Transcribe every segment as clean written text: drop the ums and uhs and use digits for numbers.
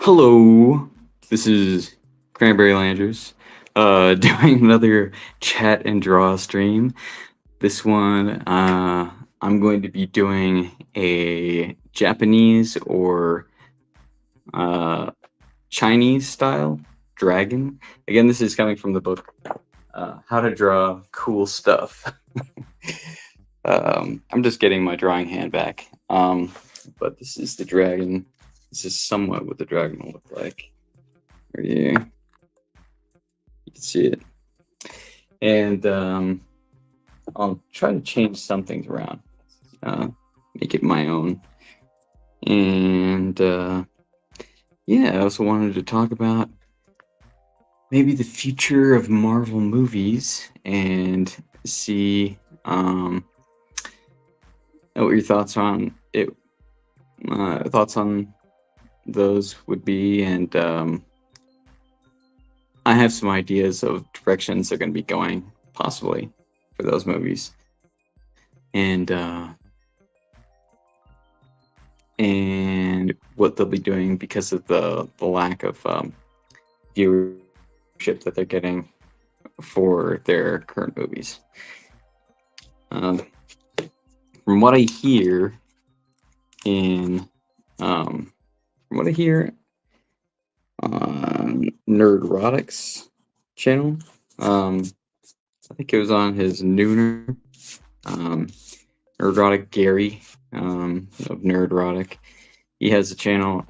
Hello, this is Cranberry Landers, doing another chat and draw stream. This one, I'm going to be doing a Japanese or Chinese style dragon. Again, this is coming from the book How to Draw Cool Stuff. I'm just getting my drawing hand back, but this is the dragon. This is somewhat what the dragon will look like. You can see it. And I'll try to change some things around, make it my own. And yeah, I also wanted to talk about maybe the future of Marvel movies and see what your thoughts on it, thoughts on those would be, and I have some ideas of directions they're going to be going, possibly, for those movies, and what they'll be doing because of the lack of viewership that they're getting for their current movies. From what I hear on Nerdrotic's channel, I think it was on his Nooner, Nerdrotic Gary of Nerdrotic. He has a channel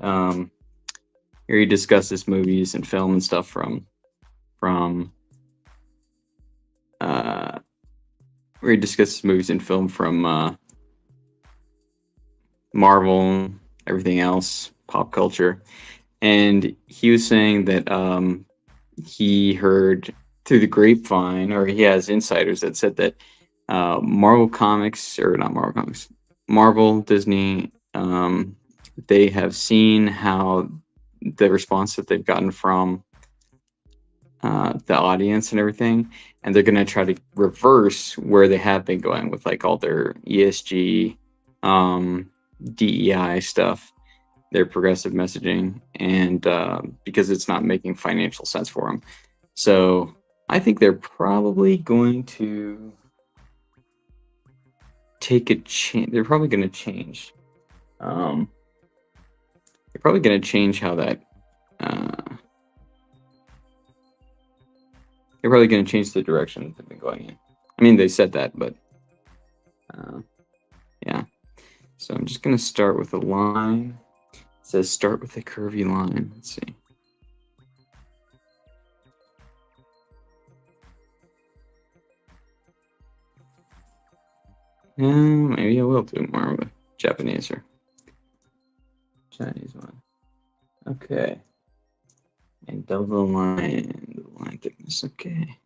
where he discusses movies and film and stuff from Marvel, everything else, pop culture. And he was saying that he heard through the grapevine, or he has insiders that said that Marvel, Disney, they have seen how the response that they've gotten from the audience and everything, and they're going to try to reverse where they have been going with like all their ESG, DEI stuff, their progressive messaging, and because it's not making financial sense for them. So I think they're probably going to take a chance. They're probably going to change. They're probably going to change how that. They're probably going to change the direction they've been going in. I mean, they said that, but yeah. So I'm just going to start with a line. It says start with a curvy line. Let's see. Maybe I will do more of a Japanese or Chinese one. Okay. And double line thickness. Okay.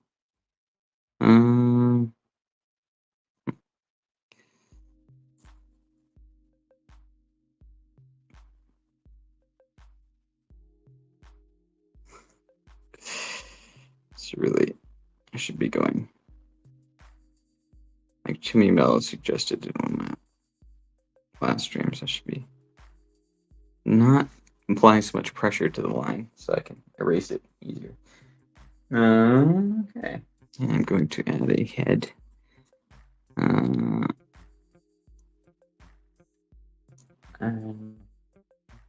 It's really, I should be going like Timmy Mello suggested in one of my last streams. I should be not applying so much pressure to the line so I can erase it easier. Okay. I'm going to add a head. And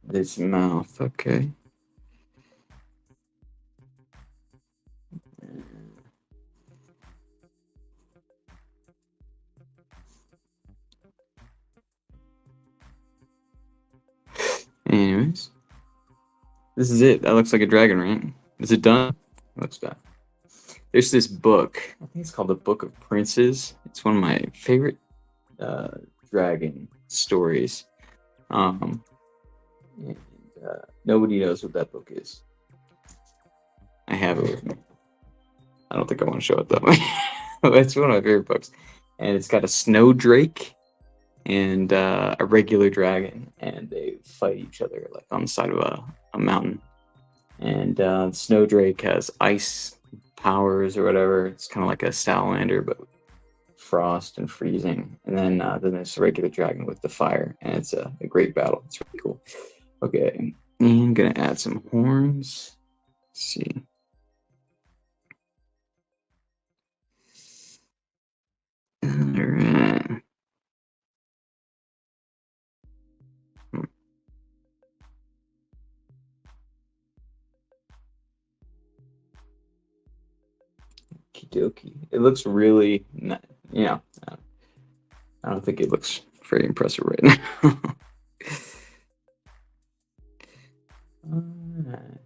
this mouth, okay. Anyways, this is it. That looks like a dragon, right? Is it done? Looks done. There's this book. I think it's called The Book of Princes. It's one of my favorite dragon stories. And, nobody knows what that book is. I have it with me. I don't think I want to show it though. It's one of my favorite books, and it's got a snowdrake and a regular dragon, and they fight each other like on the side of a mountain. And snowdrake has ice powers or whatever. It's kind of like a salamander, but frost and freezing. And then there's a regular dragon with the fire, and it's a great battle. It's really cool. Okay, And I'm gonna add some horns. Let's see. All right. Okie It looks really, you know, I don't think it looks very impressive right now. Alright.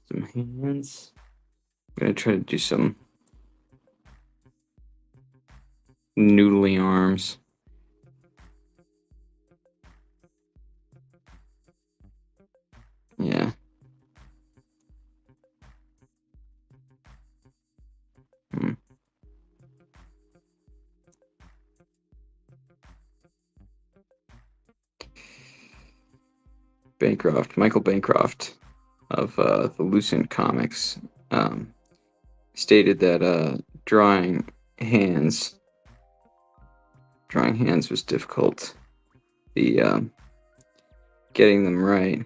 Some hands. I'm gonna try to do some noodly arms. Yeah. Michael Bancroft of the Lucent Comics, stated that hands drawing hands was difficult. The getting them right,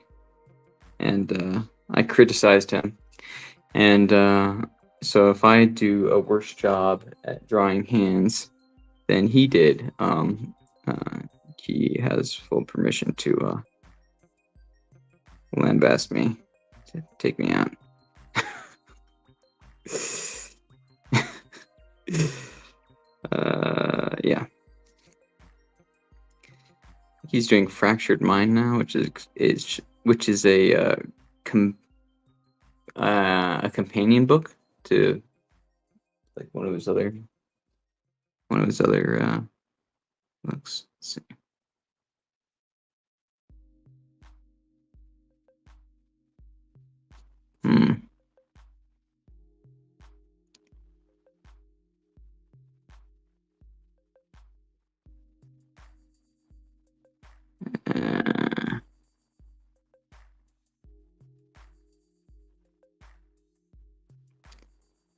and I criticized him. And so if I do a worse job at drawing hands than he did, he has full permission to lambast me, to take me out. Yeah. He's doing Fractured Mind now, which is a companion book to like one of his other books. Let's see.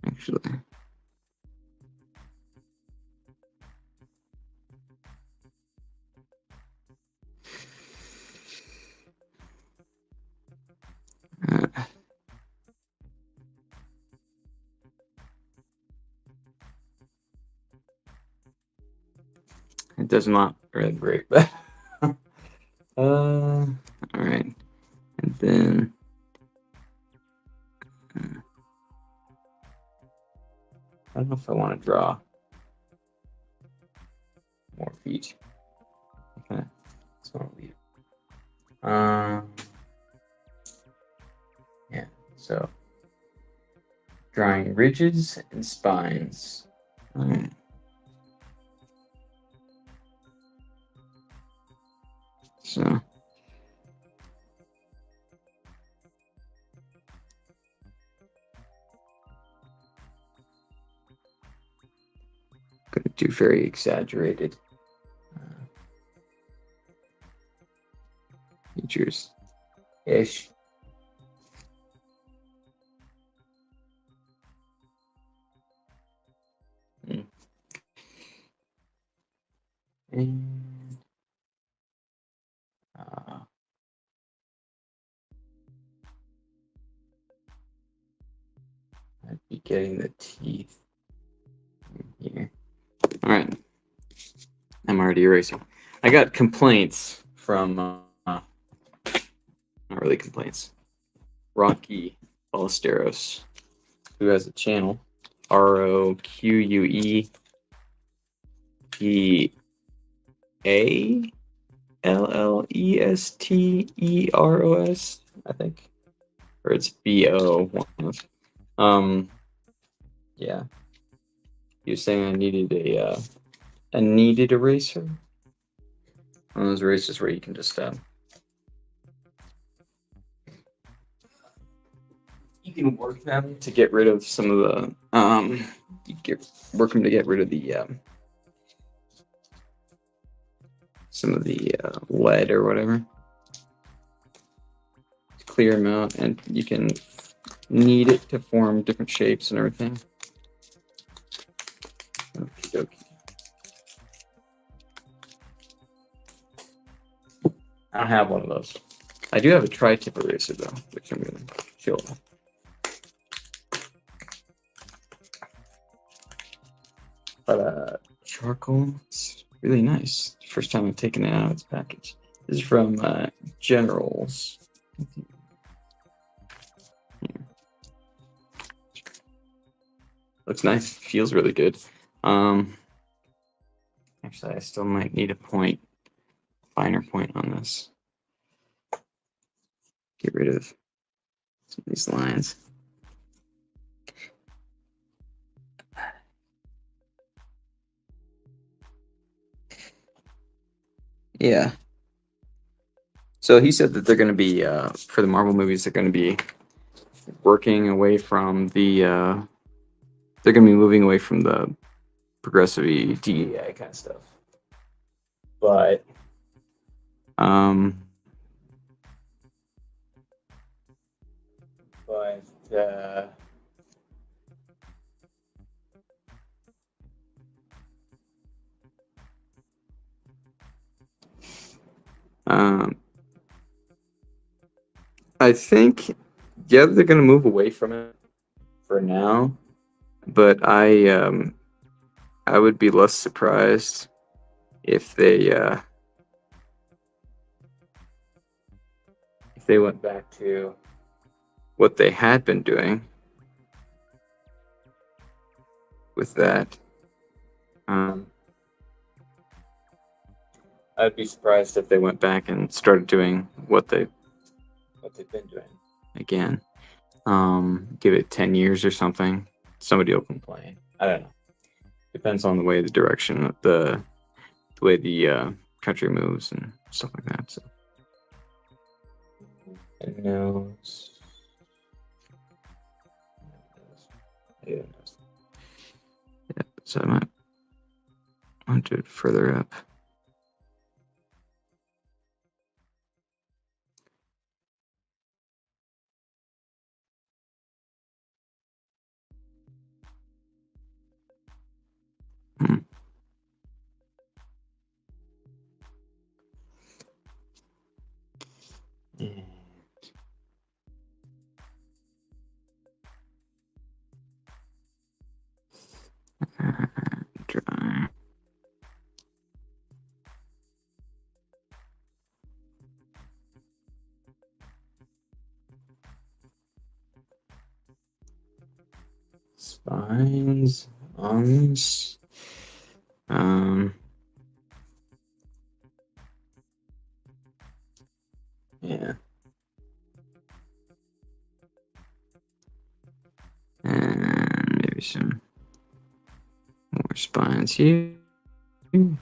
Actually. It does not really great, but all right, and then I don't know if I want to draw more feet. Okay, so I'll leave. Yeah, so drawing ridges and spines. All right. So gonna do very exaggerated features ish. And I'd be getting the teeth here. All right, I'm already erasing. I got complaints from not really complaints. Rocky Ballesteros, who has a channel, ROQUEALLESTEROS, I think, or it's BO. Yeah, he was saying I needed a kneaded eraser. One of those erasers where you can just you can work them to get rid of some of the work them to get rid of the some of the lead or whatever. Clear them out, and you can knead it to form different shapes and everything. Okay. I don't have one of those. I do have a tri-tip eraser though, which I'm gonna show off. But charcoal, it's really nice. First time I've taken it out of its package. This is from Generals. Here. Looks nice. Feels really good. Actually, I still might need a finer point on this. Get rid of some of these lines. Yeah. So he said that they're going to be, for the Marvel movies, they're going to be working away from the, they're going to be moving away from the progressive DEI kind of stuff. But, I think, yeah, they're going to move away from it for now, but I would be less surprised if they went back to what they had been doing with that. I'd be surprised if they went back and started doing what they've been doing again. Give it 10 years or something. Somebody will complain. I don't know. Depends on the way the direction, the way the country moves and stuff like that. So. Nose. Yeah. So I might want to do it further up. Dry. Spines, arms, yeah, and maybe some more spines here. Maybe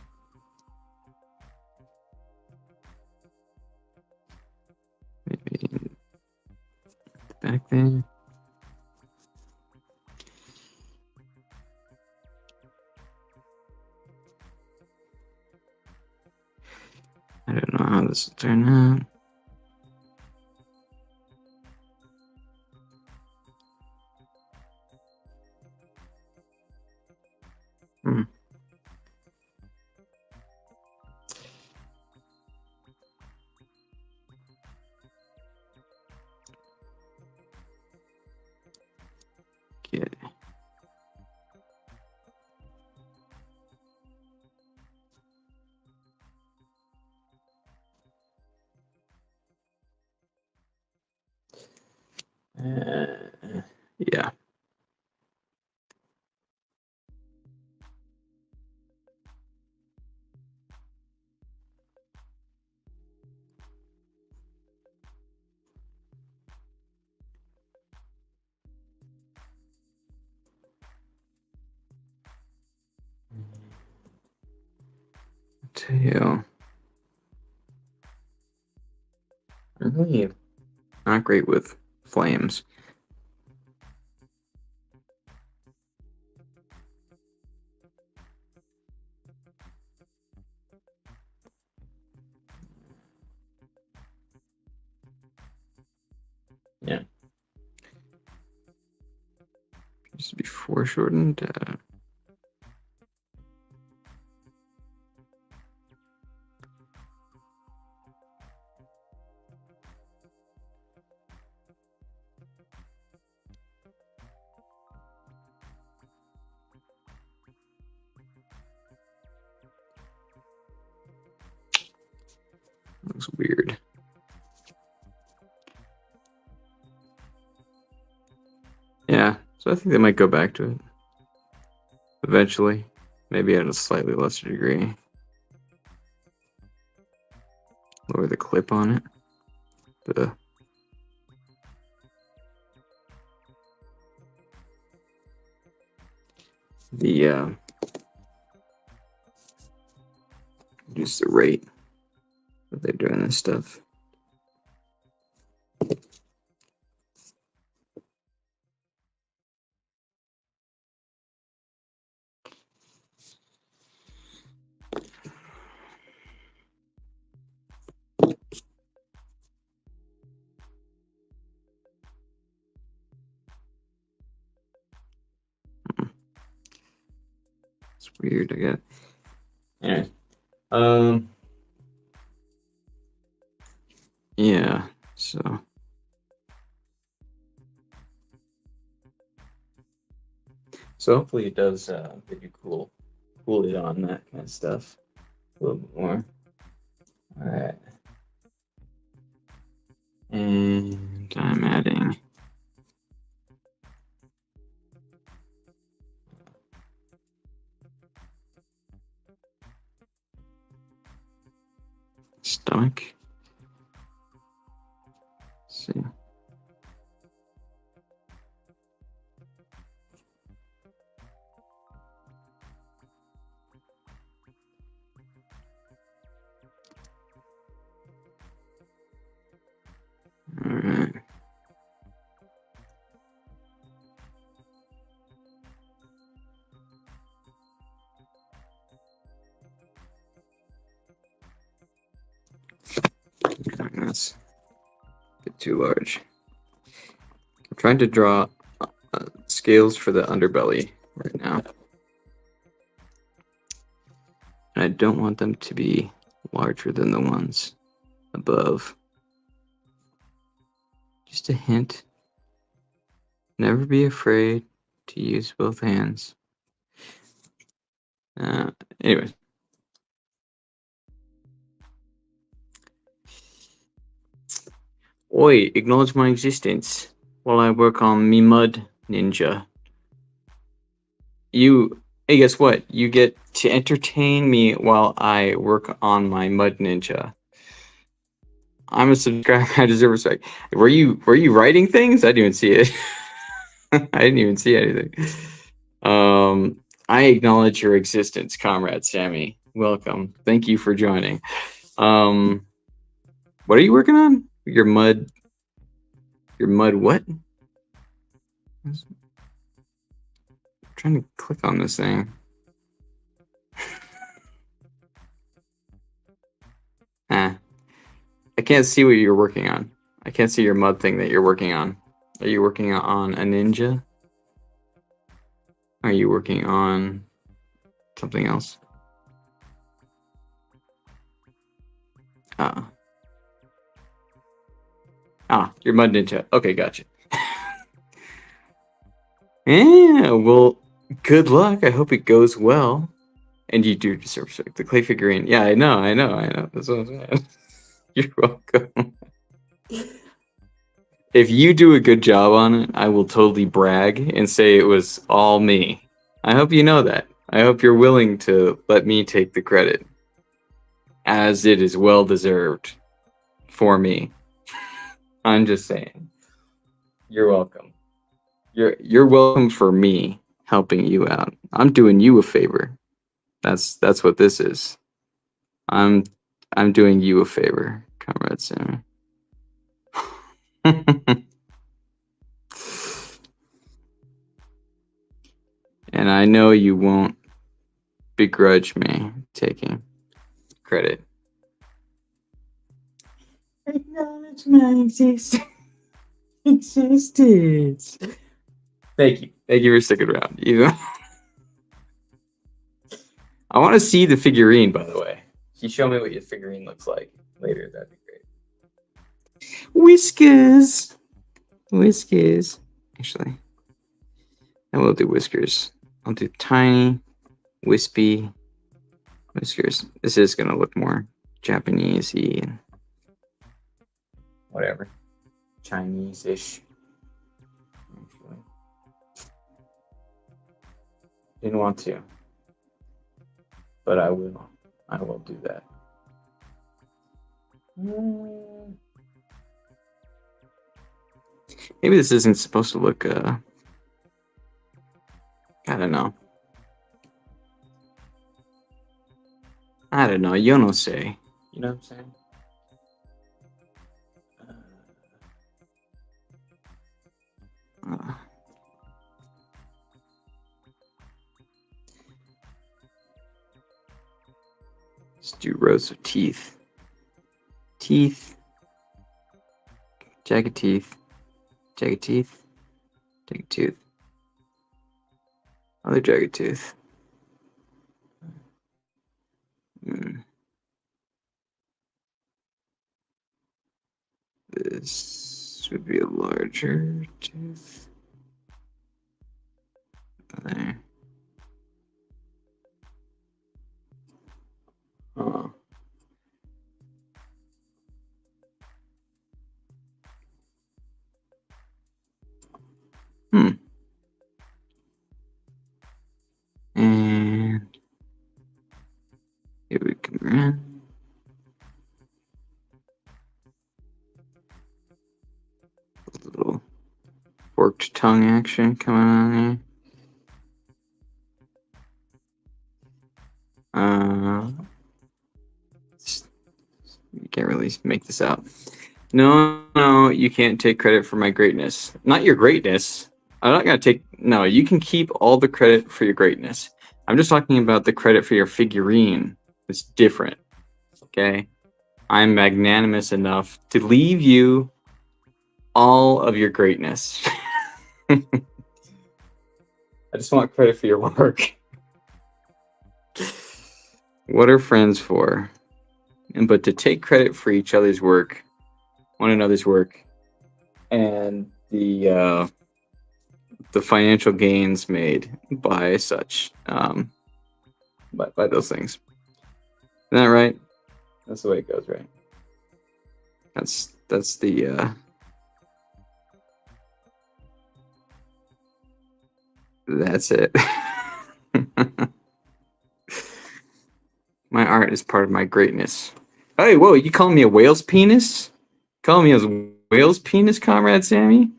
back there. I don't know how this will turn out. Get yeah. Tail. I'm really not great with flames. Yeah. Used to be foreshortened. Looks weird. Yeah, so I think they might go back to it eventually, maybe at a slightly lesser degree. Lower the clip on it. Reduce the rate that they're doing this stuff. It's weird, I guess. Anyway, yeah, so hopefully it does get you cool it on that kind of stuff a little bit more. All right, and I'm adding stomach. Let's see. All right. That's a bit too large. I'm trying to draw scales for the underbelly right now. And I don't want them to be larger than the ones above. Just a hint. Never be afraid to use both hands. Anyways. Oi, acknowledge my existence while I work on me mud ninja. Hey, guess what? You get to entertain me while I work on my mud ninja. I'm a subscriber. I deserve respect. Were you writing things? I didn't even see it. I didn't even see anything. I acknowledge your existence, Comrade Sammy. Welcome. Thank you for joining. What are you working on? Your mud what? I'm trying to click on this thing. I can't see what you're working on. I can't see your mud thing that you're working on. Are you working on a ninja? Are you working on something else? Your mud ninja. Okay, gotcha. Yeah, well, good luck. I hope it goes well. And you do deserve respect. The clay figurine. Yeah, I know. That's what I'm saying. You're welcome. If you do a good job on it, I will totally brag and say it was all me. I hope you know that. I hope you're willing to let me take the credit, as it is well deserved for me. I'm just saying. You're welcome. You're welcome for me helping you out. I'm doing you a favor. That's what this is. I'm doing you a favor, Comrade Sammy. And I know you won't begrudge me taking credit. Acknowledge my existence. Thank you. Thank you for sticking around. I want to see the figurine, by the way. Can you show me what your figurine looks like later? That'd be great. Whiskers. Actually, I will do whiskers. I'll do tiny, wispy whiskers. This is gonna look more Japanese-y. whatever, Chinese-ish. Actually, didn't want to, but I will. I will do that. Maybe this isn't supposed to look. I don't know. I don't know. You don't say. You know what I'm saying? Let's do rows of teeth. Teeth. Jagged teeth. Jagged teeth. Jagged tooth. Other jagged tooth. This would be a larger tooth. There. Oh. And here we can run. A little forked tongue action coming on here. You can't really make this out. No, you can't take credit for my greatness. Not your greatness. I'm not gonna take. No, you can keep all the credit for your greatness. I'm just talking about the credit for your figurine. It's different. Okay, I'm magnanimous enough to leave you all of your greatness. I just want credit for your work. What are friends for? But to take credit for each other's work, one another's work, and the financial gains made by such, by those things. Isn't that right? That's the way it goes, right? That's the that's it. My art is part of my greatness. Hey, whoa, you calling me a whale's penis? Calling me a whale's penis, Comrade Sammy?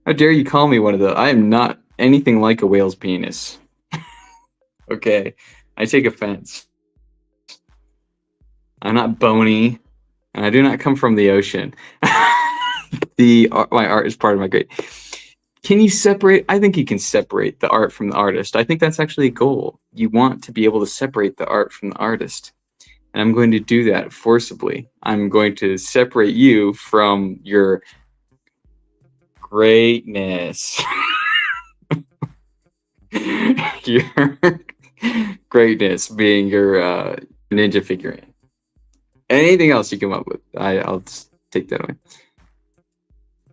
How dare you call me one of those? I am not anything like a whale's penis. Okay, I take offense. I'm not bony, and I do not come from the ocean. My art is part of my great. Can you separate? I think you can separate the art from the artist. I think that's actually a goal. You want to be able to separate the art from the artist. And I'm going to do that forcibly. I'm going to separate you from your greatness. Your greatness being your ninja figurine. Anything else you come up with, I'll just take that away.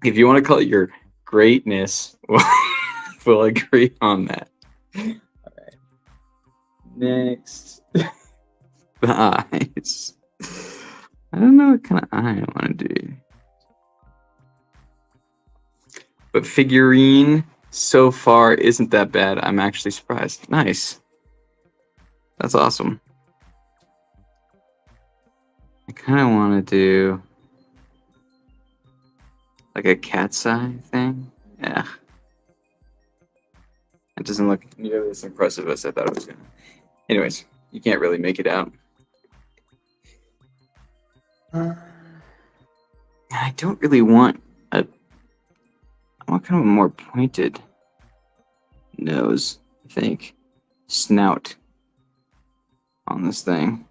If you want to call it your greatness, we'll agree on that. All right. Next. The eyes. I don't know what kind of eye I want to do. But figurine so far isn't that bad. I'm actually surprised. Nice. That's awesome. I kind of want to do like a cat's eye thing. Yeah. It doesn't look nearly as impressive as I thought it was going to. Anyways, you can't really make it out. I don't really want I want kind of a more pointed nose, I think. Snout on this thing.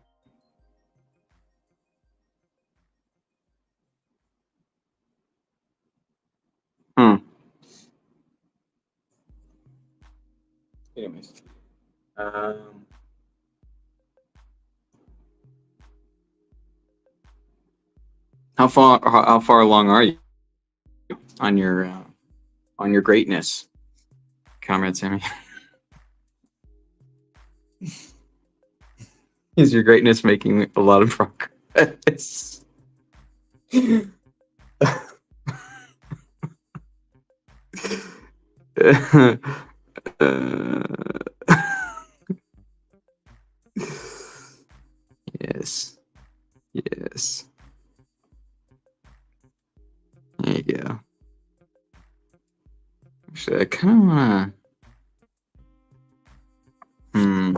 Anyways. How far along are you on your greatness, Comrade Sammy? Is your greatness making a lot of progress? Yes. Yes. There you go. Actually, I kind of wanna. Hmm.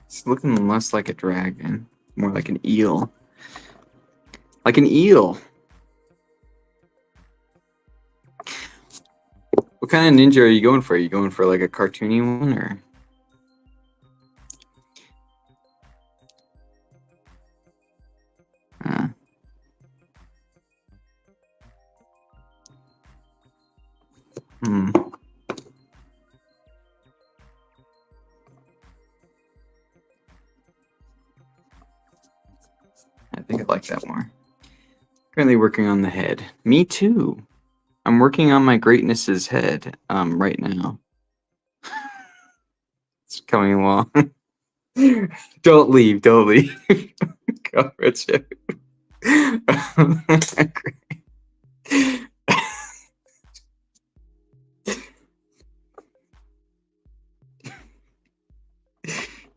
It's looking less like a dragon, more like an eel. Like an eel. What kind of ninja are you going for? Are you going for like a cartoony one or? Uh, hmm. I think I like that more. Currently working on the head. Me too. I'm working on my greatness's head right now. It's coming along. Don't leave. Don't leave. Go, Richard.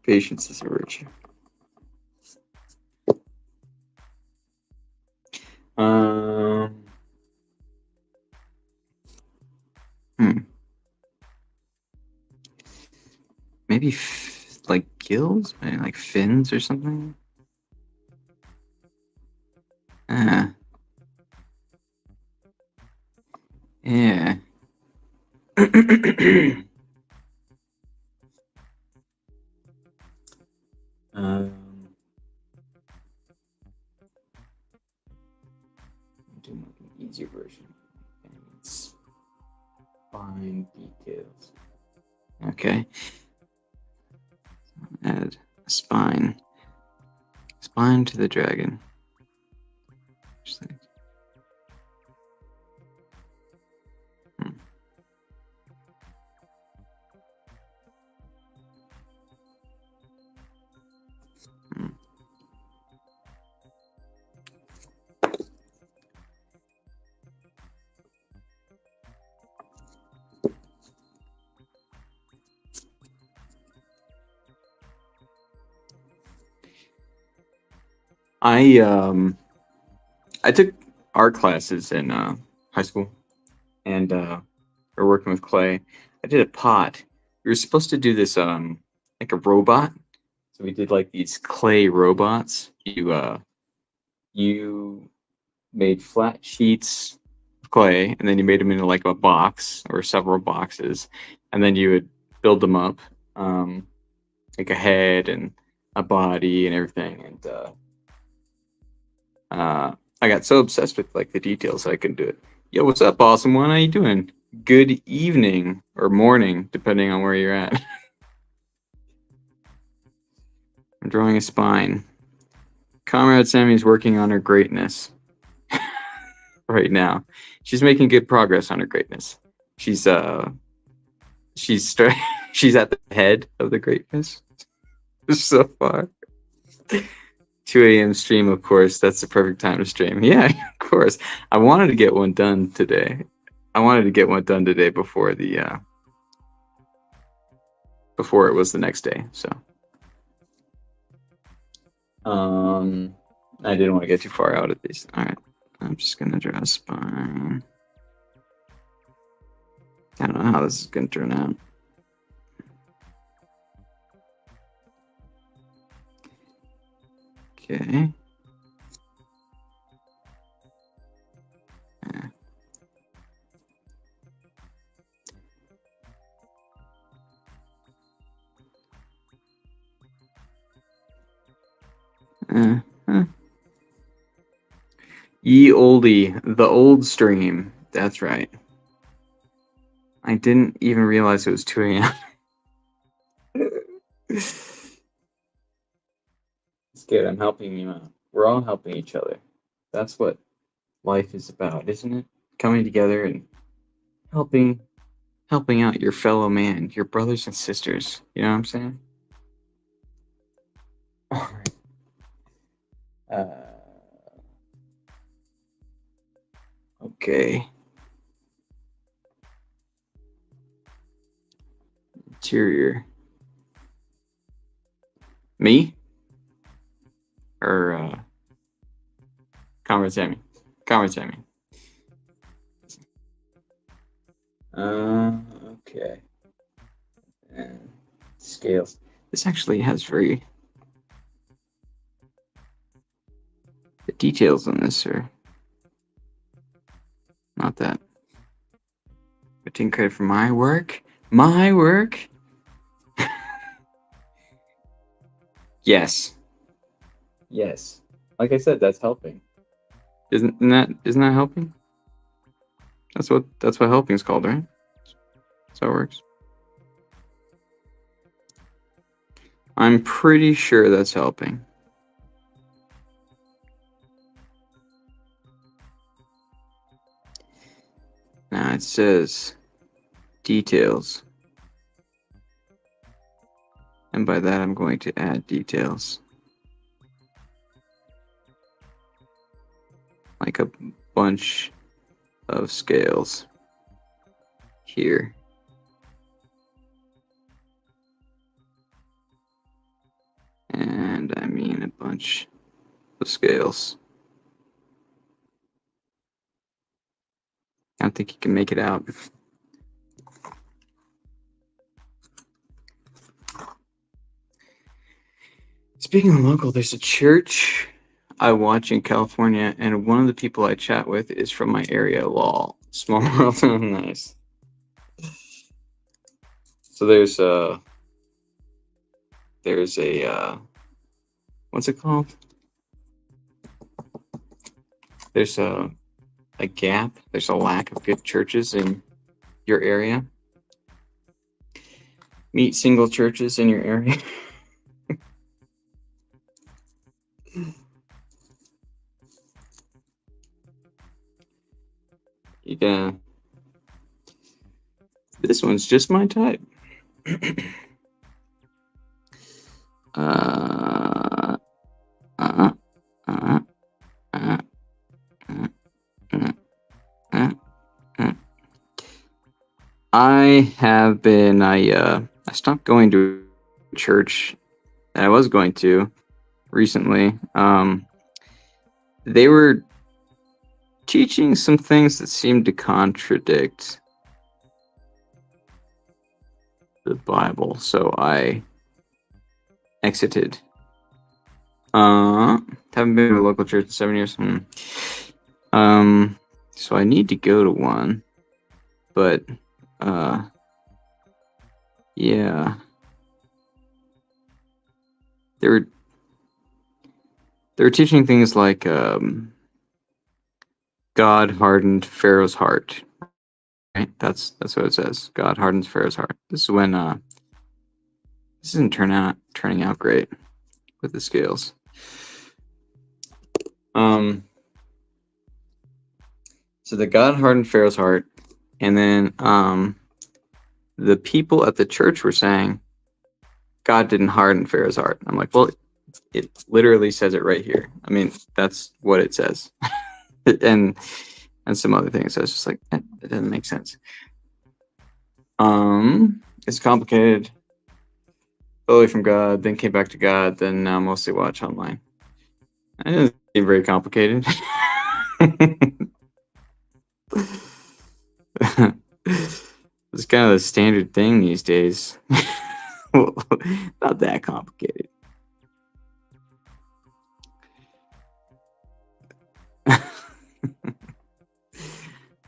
Patience is a virtue. Maybe like gills, maybe like fins or something. Yeah. Do like an easier version. And it's fine details. Okay. Add a spine. Spine to the dragon. I took art classes in high school, and we're working with clay. I did a pot. We were supposed to do this like a robot. So we did like these clay robots. You made flat sheets of clay, and then you made them into like a box or several boxes, and then you would build them up, like a head and a body and everything. And I got so obsessed with like the details I couldn't do it. Yo, what's up, awesome one? How you doing? Good evening or morning, depending on where you're at. I'm drawing a spine. Comrade Sammy's working on her greatness right now. She's making good progress on her greatness. She's she's at the head of the greatness so far. 2 a.m. stream, of course. That's the perfect time to stream. Yeah, of course. I wanted to get one done today. Before the before it was the next day. So I didn't want to get too far out at least. All right. I'm just gonna draw a spine. I don't know how this is gonna turn out. Okay. Ye oldie, the old stream. That's right. I didn't even realize it was 2 a.m. It's good. I'm helping you out. We're all helping each other. That's what life is about, isn't it? Coming together and helping out your fellow man, your brothers and sisters. You know what I'm saying? All right. Okay. Interior. Me or Conrad Sammy? Conrad Sammy. Okay. And scales. This actually has very the details on this are not that. But taking credit for my work. My work. Yes. Yes. Like I said, that's helping. Isn't that helping? That's what helping is called, right? That's how it works. I'm pretty sure that's helping. Now it says details. And by that I'm going to add details. Like a bunch of scales here. And I mean a bunch of scales. I don't think you can make it out. Speaking of local, there's a church I watch in California, and one of the people I chat with is from my area. Lol. Small world. Nice. So there's a what's it called? There's a gap. There's a lack of good churches in your area. Meet single churches in your area. You can. This one's just my type. I have been. I stopped going to church that I was going to recently. They were teaching some things that seemed to contradict the Bible, so I exited. Haven't been to a local church in 7 years. So I need to go to one, but yeah, they were teaching things like God hardened Pharaoh's heart. Right? That's what it says. God hardens Pharaoh's heart. This is when this isn't turning out great with the scales. So the God hardened Pharaoh's heart, and then the people at the church were saying God didn't harden Pharaoh's heart. I'm like, well, it literally says it right here. I mean, that's what it says, and some other things. So it's just like it doesn't make sense. It's complicated. Away from God, then came back to God, then now mostly watch online. It doesn't seem very complicated. It's kind of the standard thing these days. Not that complicated. I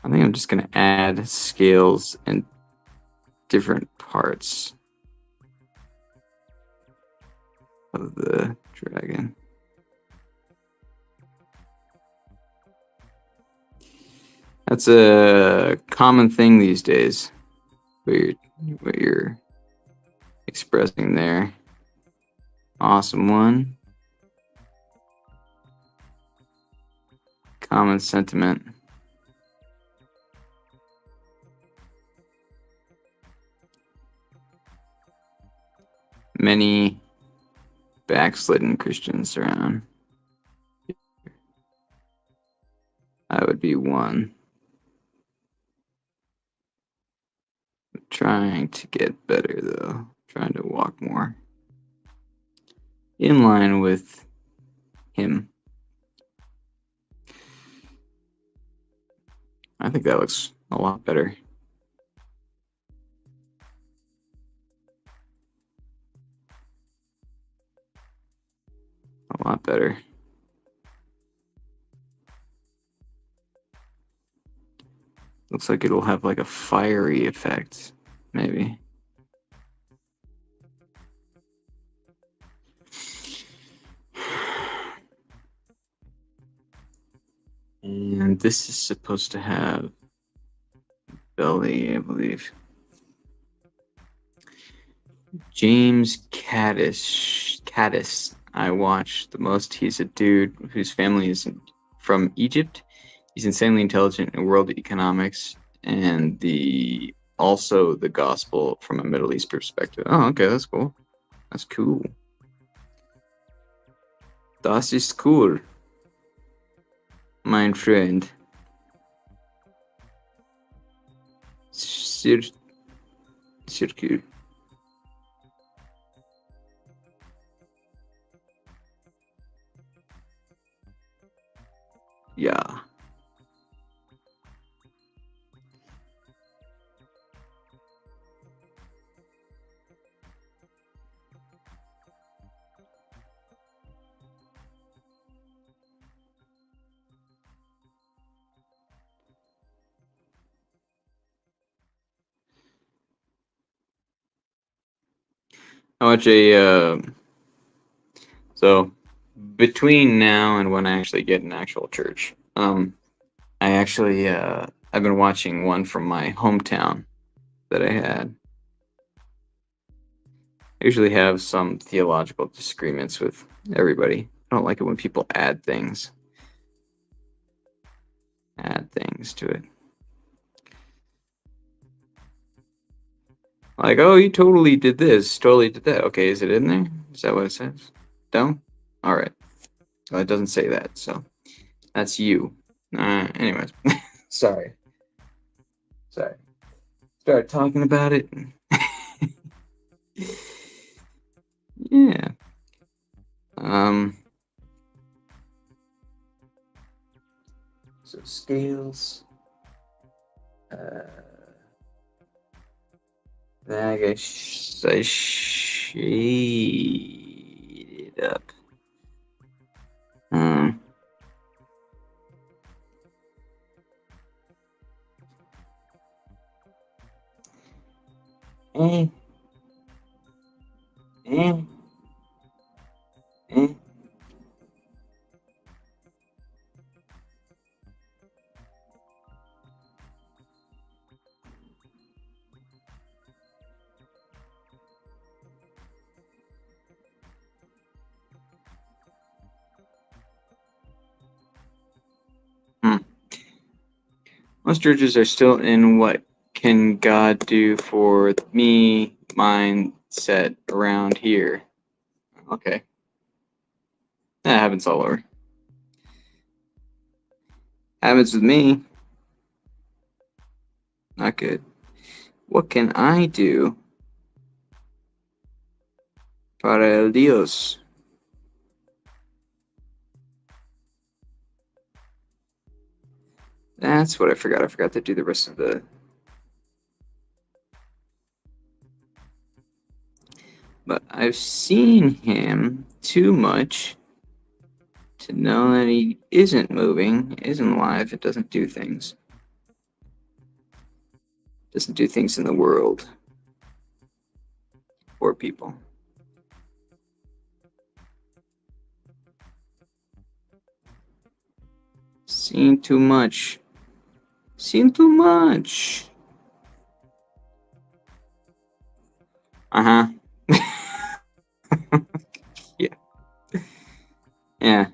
think I'm just gonna add scales and different parts of the dragon. That's a common thing these days. What you're expressing there. Awesome one. Common sentiment. Many backslidden Christians around. I would be one. I'm trying to get better, though. Trying to walk more in line with him. I think that looks a lot better. A lot better. Looks like it'll have like a fiery effect, maybe. And this is supposed to have belly, I believe. James Caddis, I watch the most. He's a dude whose family is from Egypt. He's insanely intelligent in world economics and also the gospel from a Middle East perspective. Oh, okay, that's cool. That's cool. Das ist cool, mein Freund. Sehr cool. Yeah. I watch so between now and when I actually get an actual church, I actually I've been watching one from my hometown that I had. I usually have some theological disagreements with everybody. I don't like it when people add things to it. Like, oh, you totally did this, totally did that. Okay, is it in there? Is that what it says? Don't? All right. Well, it doesn't say that, so that's you. Anyways, sorry. Start talking about it. Yeah. So scales. I guess I shade it up. Eh. Most churches are still in what can God do for me mindset around here. Okay. That happens all over. Happens with me. Not good. What can I do para el Dios? That's what I forgot. I forgot to do the rest of the... But I've seen him too much to know that he isn't moving, isn't alive, it doesn't do things. Doesn't do things in the world for people. Seen too much. Seen too much. Uh-huh. Yeah. Yeah.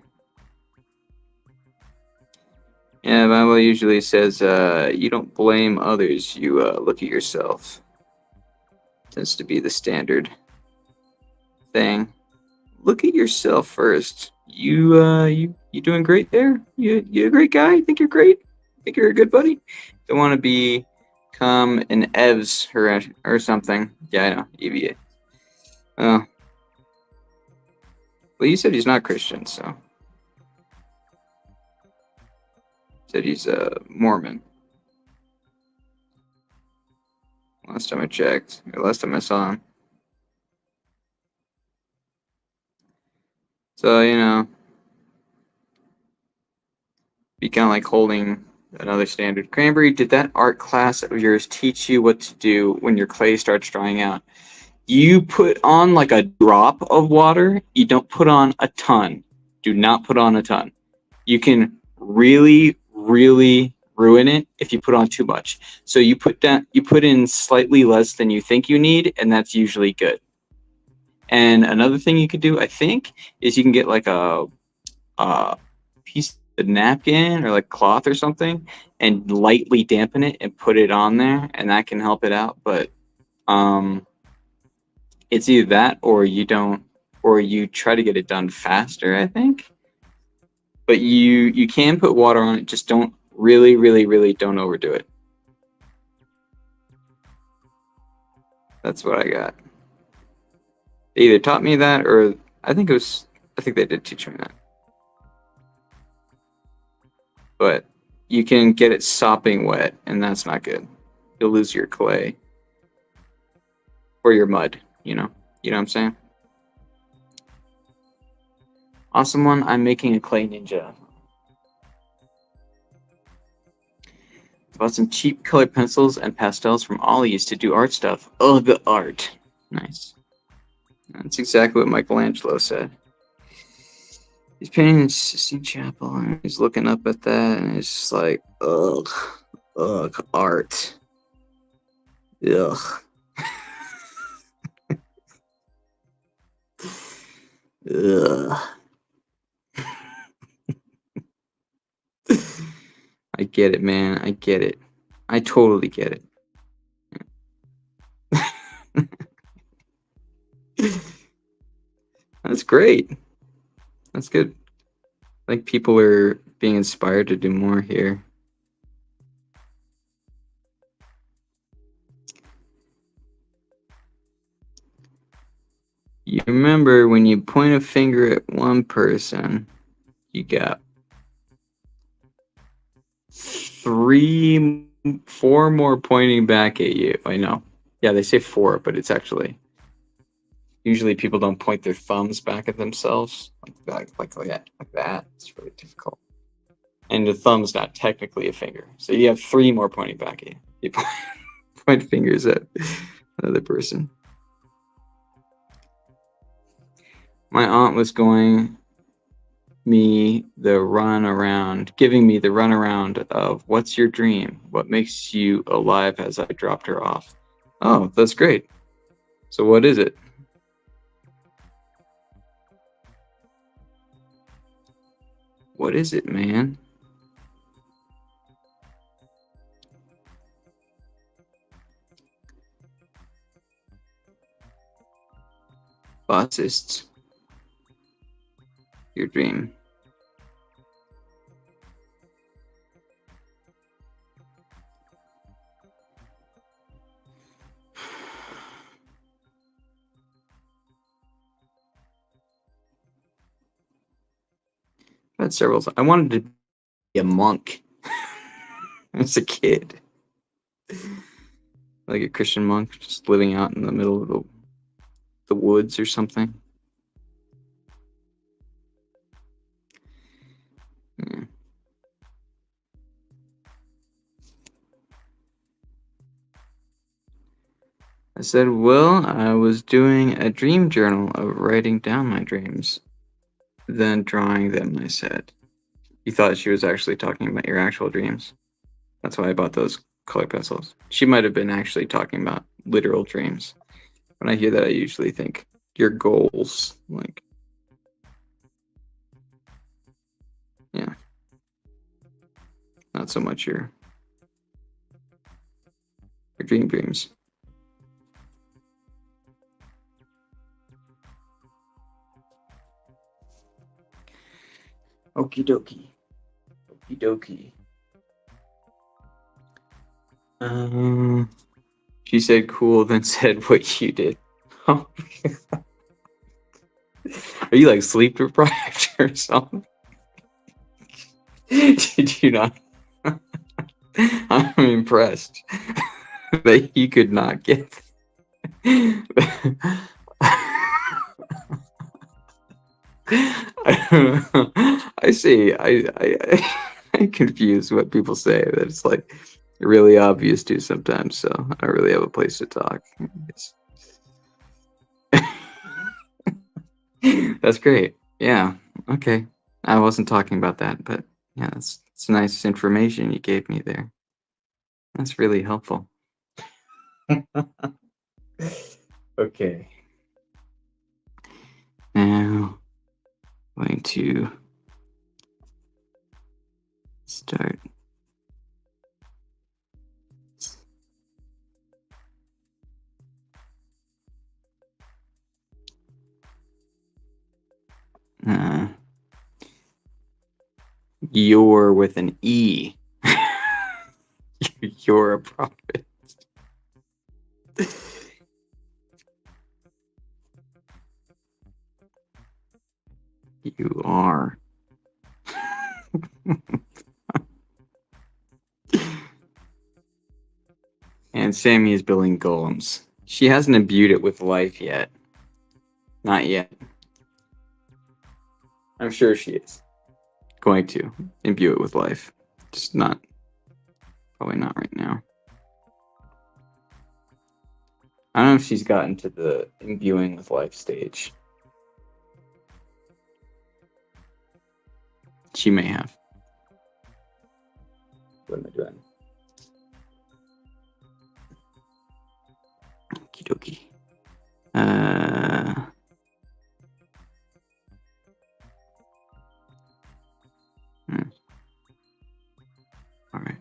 Yeah, the Bible usually says you don't blame others, you look at yourself. Tends to be the standard thing. look at yourself first. You doing great there? You a great guy? Think you're great? Think you're a good buddy? Don't want to become an Evs or something. Yeah, I know. EVA. Oh, well, you said he's not Christian, so said he's a Mormon. Last time I checked, or last time I saw him. So be kind of like holding another standard. Cranberry, did that art class of yours teach you what to do when your clay starts drying out? You put on like a drop of water. You don't put on a ton. Do not put on a ton. You can really, really ruin it if you put on too much. So you put in slightly less than you think you need, and that's usually good. And another thing you could do, I think, is you can get like a piece of napkin or like cloth or something and lightly dampen it and put it on there, and that can help it out. But it's either that or you don't, or you try to get it done faster, I think. But you can put water on it, just don't really, really, really don't overdo it. That's what I got. They either taught me that or I think they did teach me that. But you can get it sopping wet, and that's not good. You'll lose your clay or your mud, you know. You know what I'm saying? Awesome one. I'm making a clay ninja. Bought some cheap colored pencils and pastels from Ollie's to do art stuff. Oh, the art. Nice. That's exactly what Michelangelo said. He's painting in Sistine Chapel, and he's looking up at that, and it's just like, ugh, art. Ugh. Ugh. I get it, man. I get it. I totally get it. That's great. That's good. Like people are being inspired to do more here. You remember when you point a finger at one person, you got 4 more pointing back at you. I know. Yeah, they say 4, but it's actually usually people don't point their thumbs back at themselves like that. It's really difficult. And the thumb's not technically a finger, so you have 3 more pointing back at you. You point fingers at another person. My aunt was giving me the runaround of what's your dream? What makes you alive as I dropped her off. Oh, that's great. So what is it? What is it, man? Bossists. Your dream. I had several. I wanted to be a monk as a kid, like a Christian monk, just living out in the middle of the woods or something. Yeah. I said, well, I was doing a dream journal of writing down my dreams, then drawing them, I said. You thought she was actually talking about your actual dreams. That's why I bought those color pencils. She might have been actually talking about literal dreams. When I hear that, I usually think your goals, like, yeah, not so much your dreams. Okie dokie. Okie dokie. She said cool, then said what you did. Oh, are you like sleep deprived or something? Did you not? I'm impressed that you could not get. I see. I confuse what people say. That it's like really obvious to sometimes. So I don't really have a place to talk. That's great. Yeah. Okay. I wasn't talking about that, but yeah, that's nice information you gave me there. That's really helpful. Okay. Now, I'm going to start. You're with an E. You're a prophet. You are. And Sammy is building golems. She hasn't imbued it with life yet. Not yet. I'm sure she is going to imbue it with life. Just not, probably not right now. I don't know if she's gotten to the imbuing with life stage. She may have. What am I doing? Okie dokie. All right.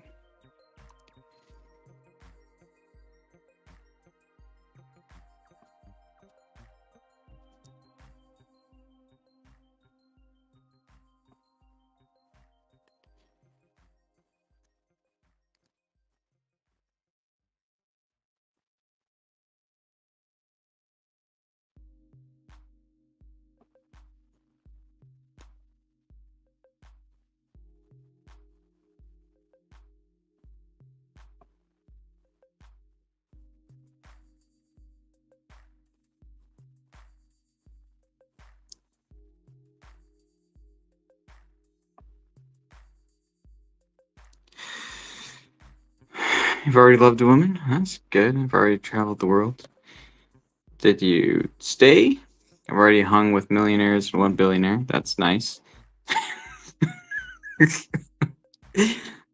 You've already loved a woman? That's good. I've already traveled the world. Did you stay? I've already hung with millionaires and one billionaire. That's nice.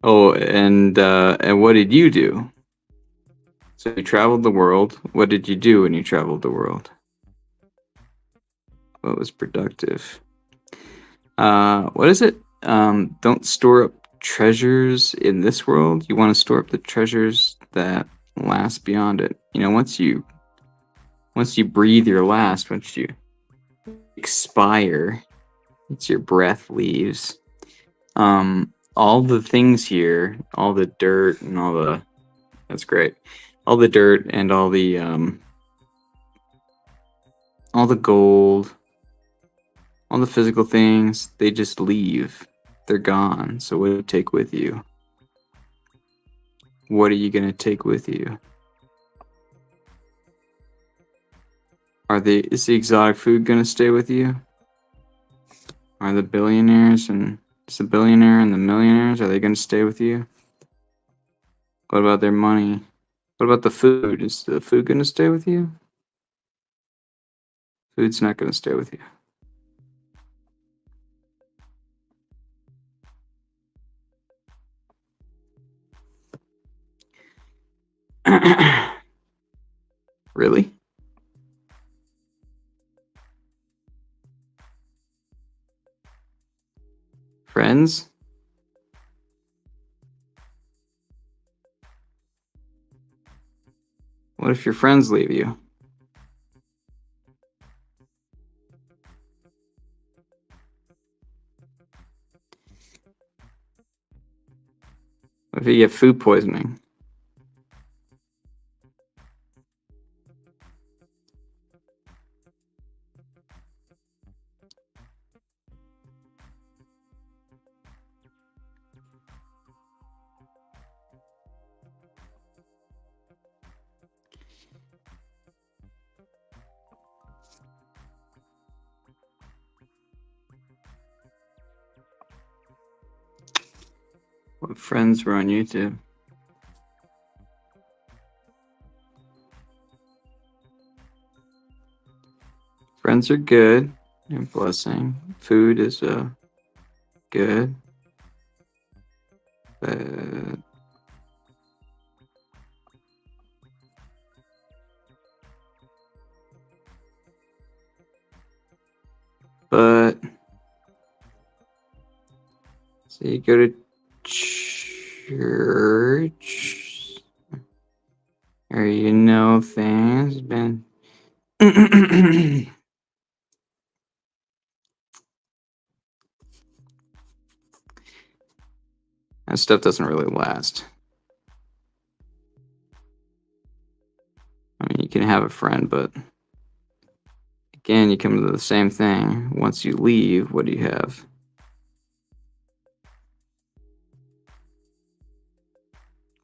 Oh, and what did you do? So you traveled the world. What did you do when you traveled the world? What was productive? What is it? Don't store up treasures in this world. You want to store up the treasures that last beyond it. You know, once you breathe your last, once you expire, once your breath leaves, all the things here, all the dirt and all the, that's great. All the dirt and all the gold, all the physical things, they just leave. They're gone. So what do you take with you? What are you going to take with you? Is the exotic food going to stay with you? Are the billionaires and is the billionaire and the millionaires, are they going to stay with you? What about their money? What about the food? Is the food going to stay with you? Food's not going to stay with you. Really? Friends? What if your friends leave you? What if you get food poisoning? What friends were on YouTube? Friends are good and blessing. Food is good, but so you go to church, or you know things been. That stuff doesn't really last. I mean, you can have a friend, but again, you come to the same thing. Once you leave, what do you have?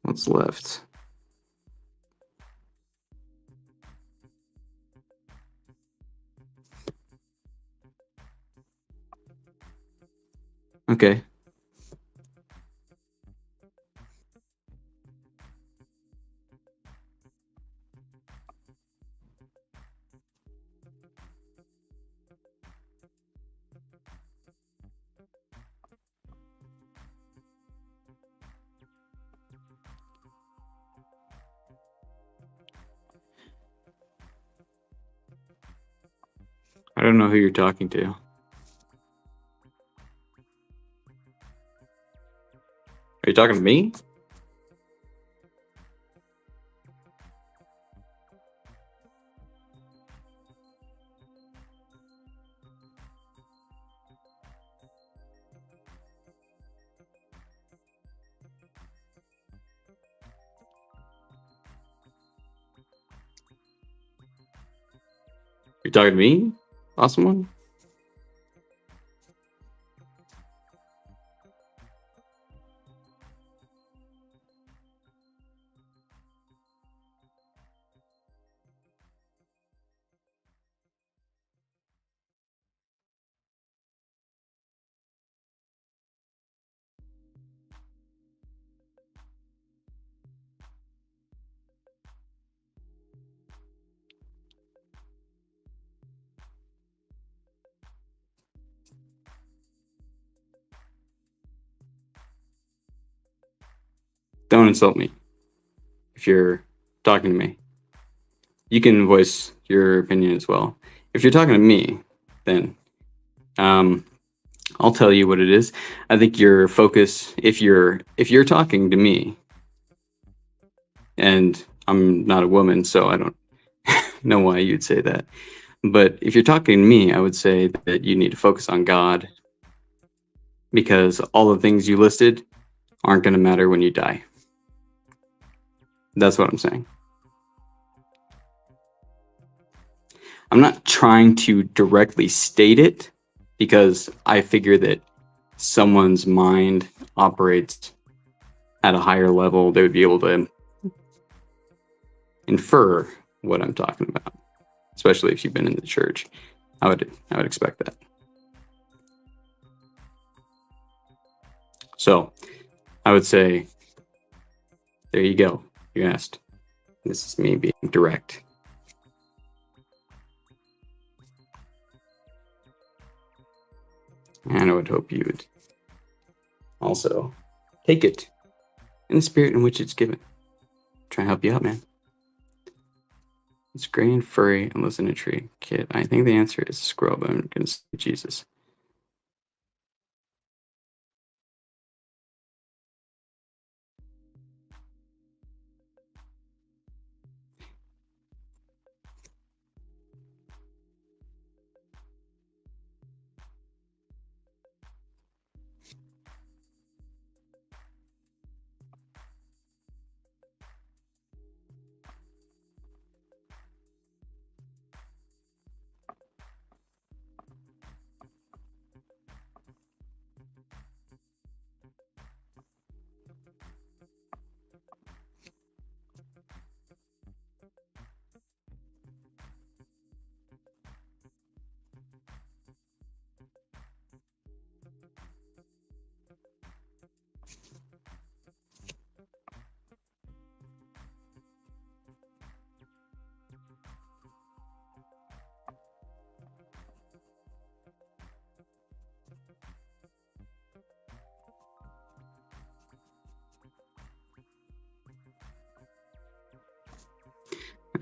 What's left? Okay. I don't know who you're talking to. Are you talking to me? You're talking to me? Awesome one? Don't insult me if you're talking to me. You can voice your opinion as well. If you're talking to me, then I'll tell you what it is. I think your focus, if you're talking to me, and I'm not a woman, so I don't know why you'd say that. But if you're talking to me, I would say that you need to focus on God, because all the things you listed aren't going to matter when you die. That's what I'm saying. I'm not trying to directly state it, because I figure that someone's mind operates at a higher level. They would be able to infer what I'm talking about, especially if you've been in the church. I would expect that. So I would say, there you go. You asked. This is me being direct. And I would hope you would also take it in the spirit in which it's given. Try and help you out, man. It's gray and furry and lives in a tree. Kid, I think the answer is a squirrel, but I'm going to say Jesus.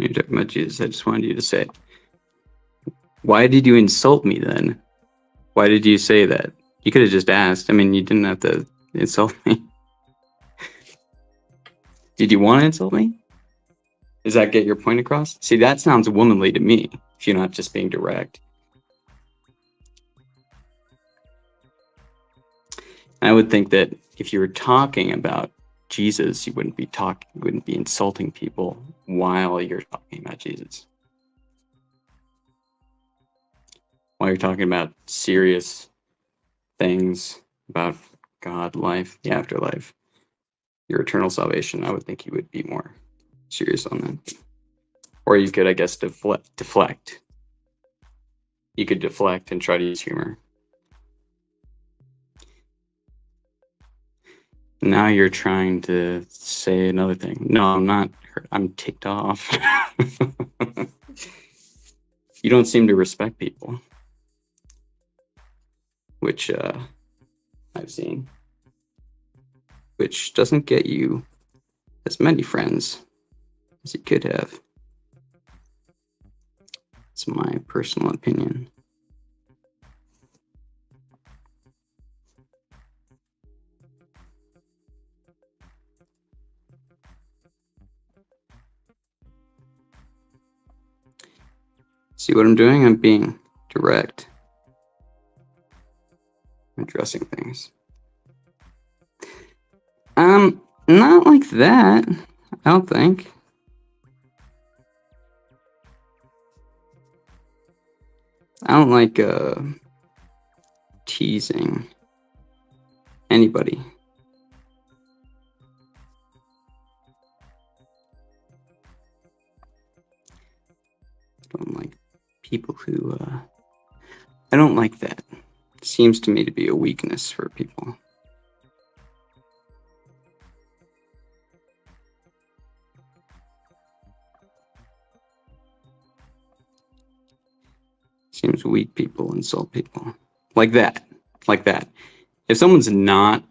You're talking about Jesus. I just wanted you to say it. Why did you insult me then? Why did you say that? You could have just asked. I mean, you didn't have to insult me. Did you want to insult me? Does that get your point across? See, that sounds womanly to me, if you're not just being direct. I would think that if you were talking about Jesus, you wouldn't be insulting people while you're talking about Jesus. While you're talking about serious things about God, life, the afterlife, your eternal salvation, I would think you would be more serious on that. Or you could, I guess, deflect. You could deflect and try to use humor. Now you're trying to say another thing. No, I'm not. I'm ticked off. You don't seem to respect people, which I've seen, which doesn't get you as many friends as you could have. It's my personal opinion. See what I'm doing? I'm being direct. I'm addressing things. Not like that, I don't think. I don't like teasing anybody. I don't like people who I don't like that. It seems to me to be a weakness for people. Seems weak people insult people. Like that. If someone's not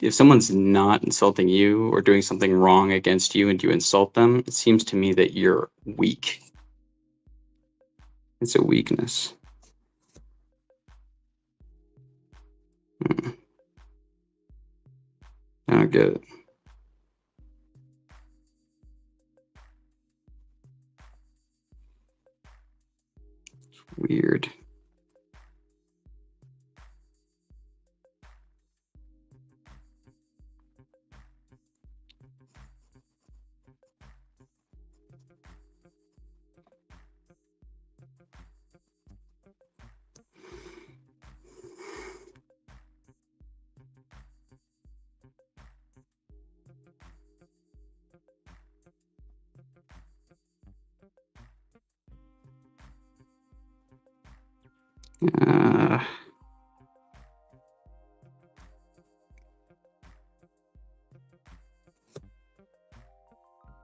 insulting you or doing something wrong against you and you insult them, it seems to me that you're weak. It's a weakness. I don't get it. It's weird.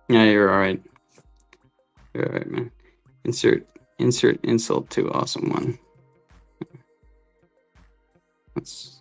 Yeah, you're all right. You're all right, man. Insert insult to awesome one. That's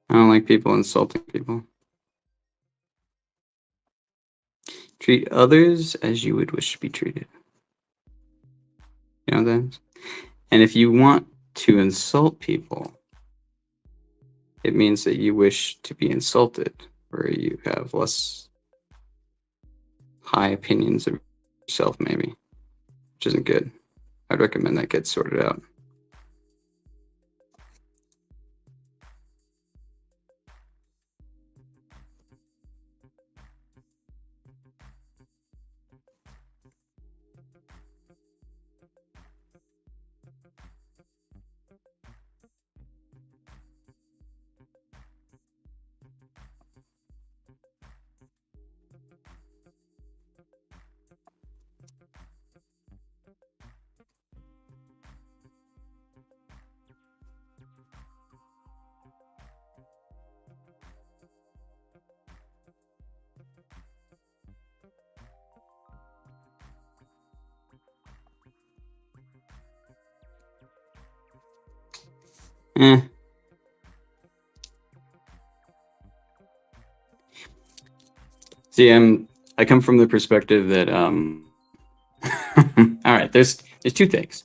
I don't like people insulting people. Treat others as you would wish to be treated. You know that? And if you want to insult people, it means that you wish to be insulted, or you have less high opinions of yourself, maybe, which isn't good. I'd recommend that gets sorted out. Eh. See, I come from the perspective that all right, there's two things.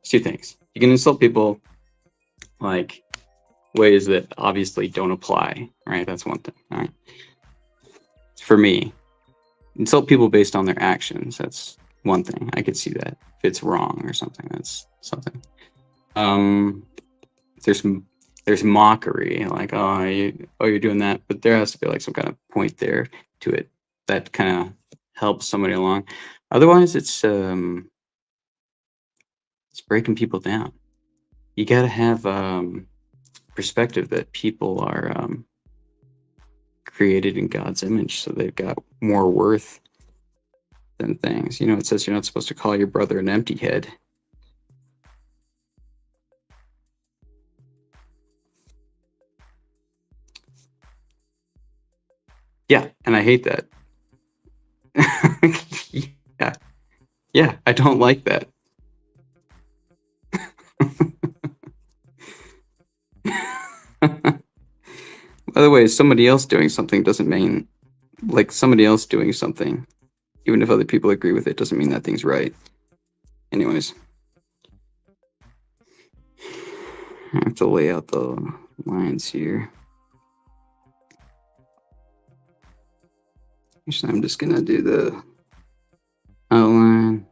Two things. You can insult people like ways that obviously don't apply, right? That's one thing. All right. For me, insult people based on their actions. That's one thing. I could see that. If it's wrong or something, that's something. Um, there's mockery, like you're doing that, but there has to be like some kind of point there to it that kind of helps somebody along. Otherwise, it's breaking people down. You got to have perspective that people are created in God's image, so they've got more worth than things. You know, it says you're not supposed to call your brother an empty head. Yeah, and I hate that. Yeah, yeah, I don't like that. By the way, somebody else doing something doesn't mean, like, somebody else doing something, even if other people agree with it, doesn't mean that thing's right. Anyways, I have to lay out the lines here. Actually, I'm just gonna do the outline.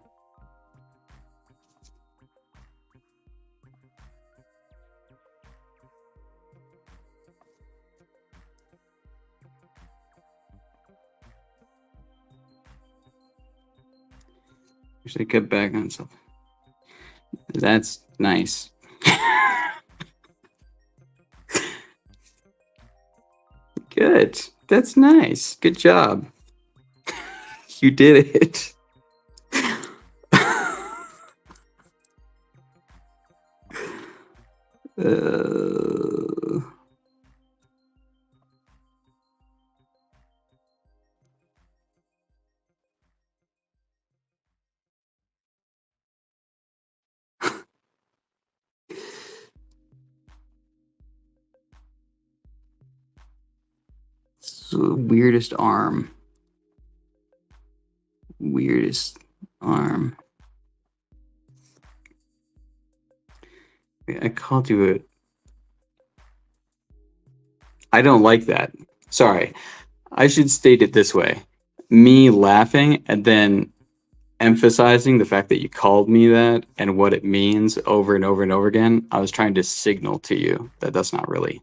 Actually, cut back on something. That's nice. Good. That's nice. Good job. You did it. So weirdest arm. Weirdest arm. I called you it. I don't like that. Sorry. I should state it this way. Me laughing and then emphasizing the fact that you called me that and what it means over and over and over again. I was trying to signal to you that that's not really,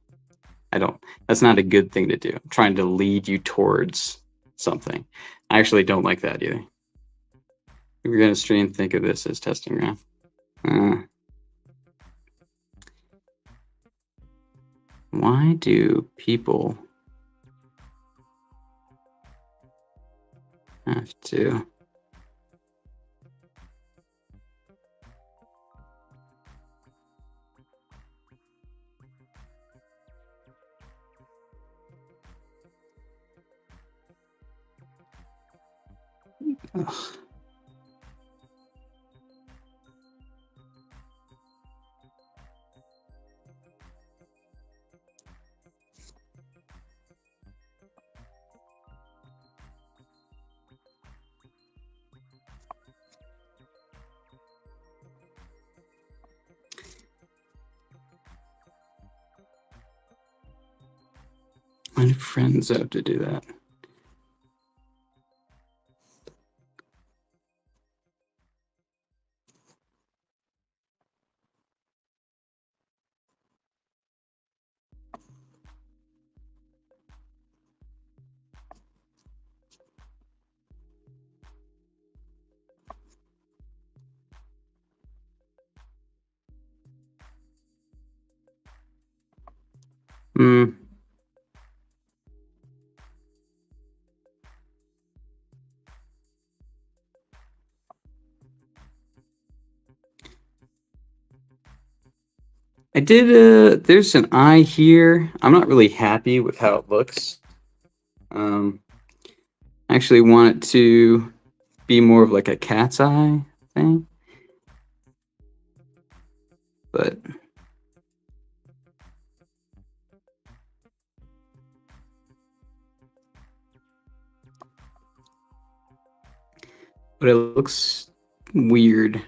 that's not a good thing to do. I'm trying to lead you towards something. I actually don't like that either. If you're going to stream, think of this as testing ground. Why do people have to Ugh. My friends have to do that. I did, there's an eye here. I'm not really happy with how it looks. I actually want it to be more of like a cat's eye thing. But but it looks weird.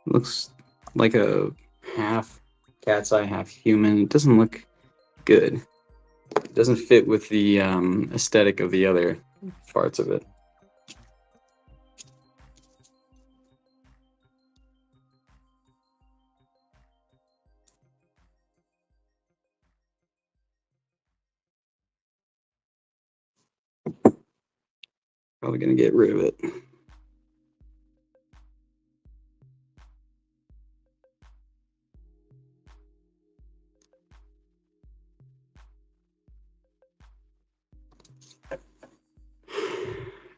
Looks like a half cat's eye, half human. It doesn't look good. It doesn't fit with the aesthetic of the other parts of it. Probably gonna get rid of it.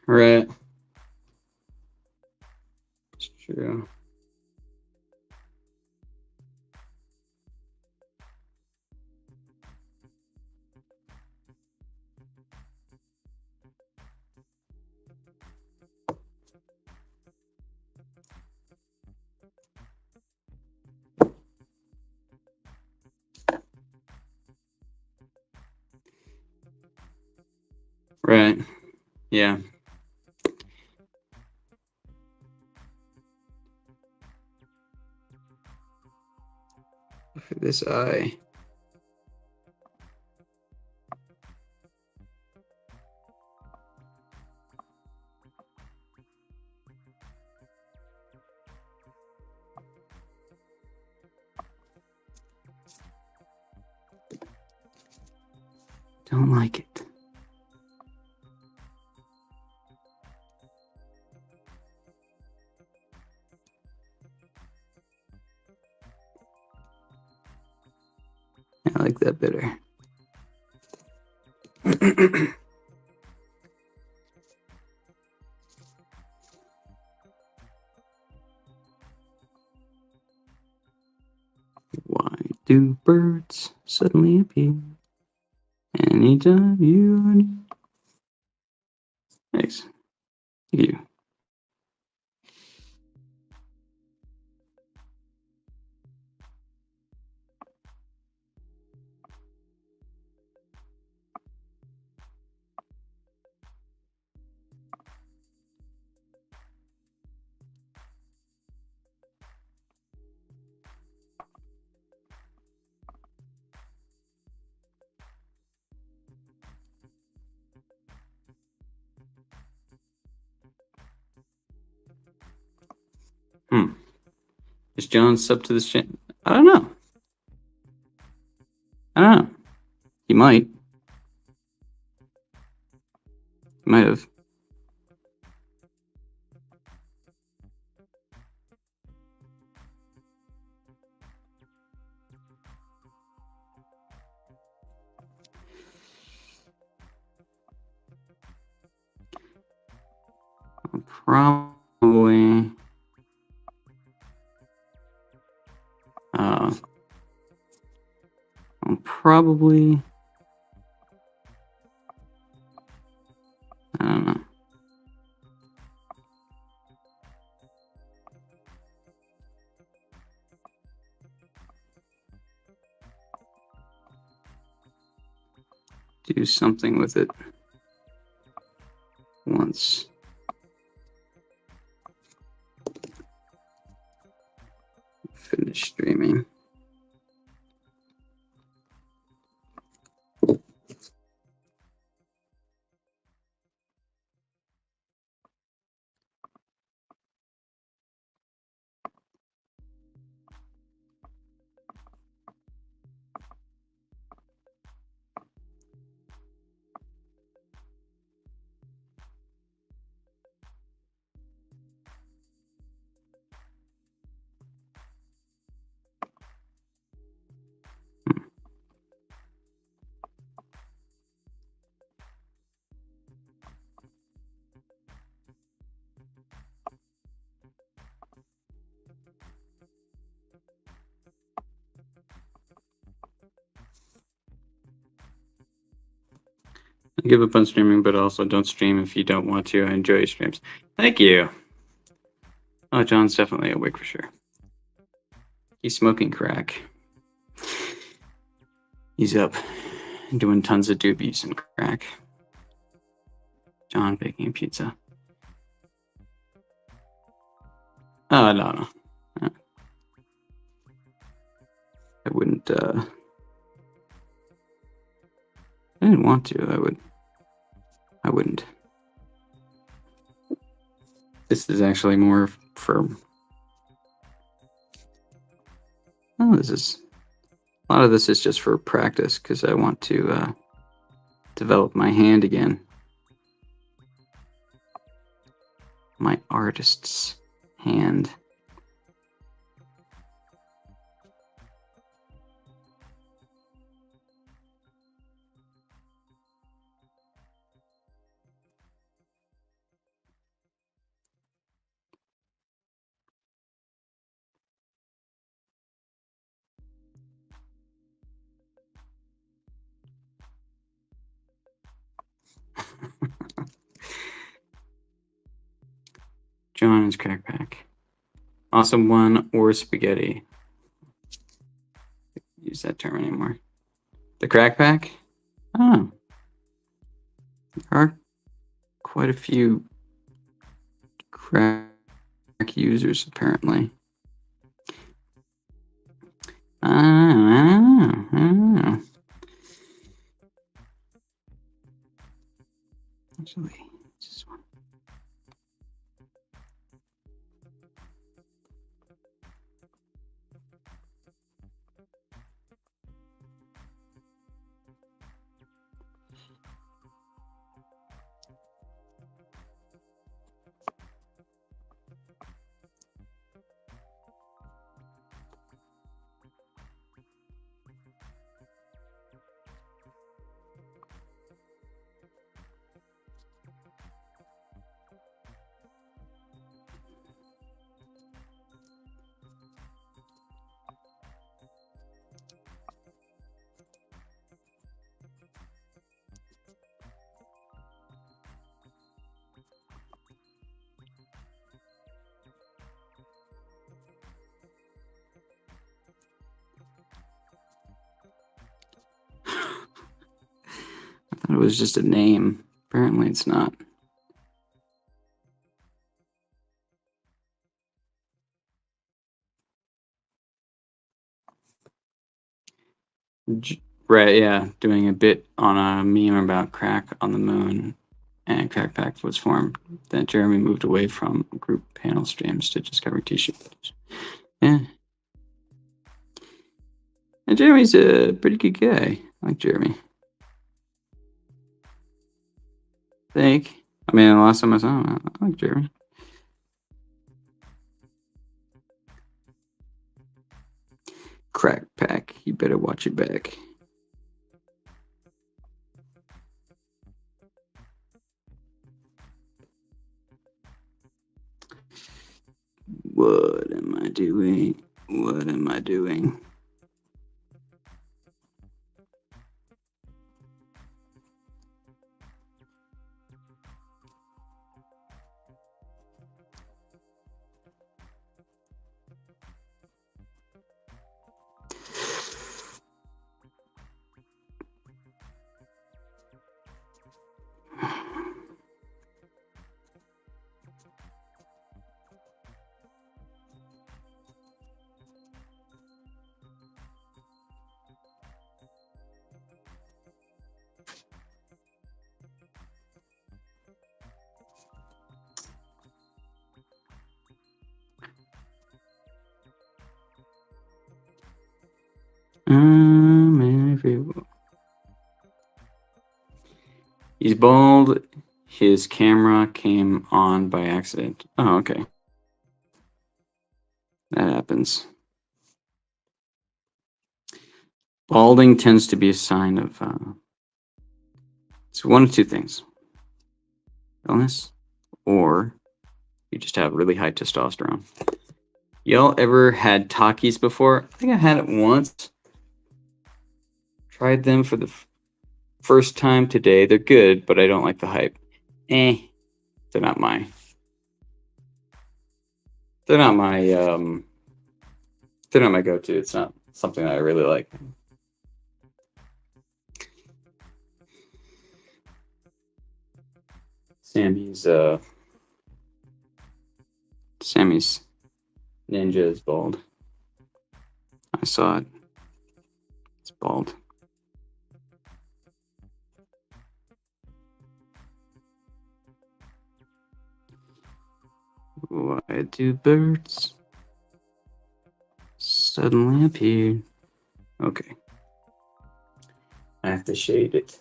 Right. It's true. Right. Yeah. For this eye. Don't like it. I like that better. Why do birds suddenly appear anytime you are near? Thanks. Thank you. Is John sub to this channel? I don't know. I don't know. He might. He might have. Probably. Probably. I don't know. Do something with it once. Finish streaming. Give up on streaming, but also don't stream if you don't want to. I enjoy your streams. Thank you. Oh, John's definitely awake for sure. He's smoking crack. He's up doing tons of doobies and crack. John baking pizza. Oh, no. I wouldn't, I didn't want to. I wouldn't. This is actually more for... Oh, a lot of this is just for practice because I want to develop my hand again. My artist's hand. John's crack pack. Awesome one or spaghetti. Use that term anymore. The crack pack? Oh. There are quite a few crack users apparently. I don't know. Actually, just one. I thought it was just a name. Apparently it's not. Right, yeah. Doing a bit on a meme about crack on the moon, and Crack Pack was formed. Then Jeremy moved away from group panel streams to just covering t-shirt footage. Yeah. And Jeremy's a pretty good guy. I like Jeremy. I mean, the last time I saw him, I like Jeremy. Crack Pack, you better watch it back. What am I doing? What am I doing? He's bald. His camera came on by accident. Oh, okay. That happens. Balding tends to be a sign of it's one of two things: illness, or you just have really high testosterone. Y'all ever had Takis before? I think I had it once. Tried them for the First time today. They're good, but I don't like the hype. They're not my. They're not my. They're not my go-to. It's not something that I really like. Sammy's ninja is bald. I saw it. It's bald. Why do birds suddenly appear? Okay. I have to shade it.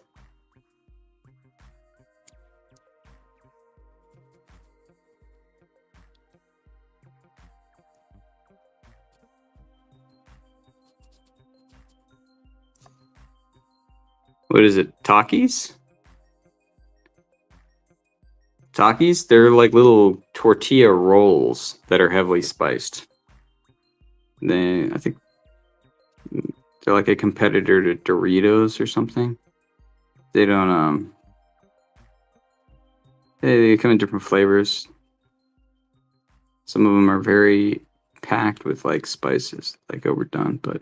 What is it? Takis? Takis? They're like little tortilla rolls that are heavily spiced. I think they're like a competitor to Doritos or something. They don't they come in different flavors. Some of them are very packed with like spices, like overdone, but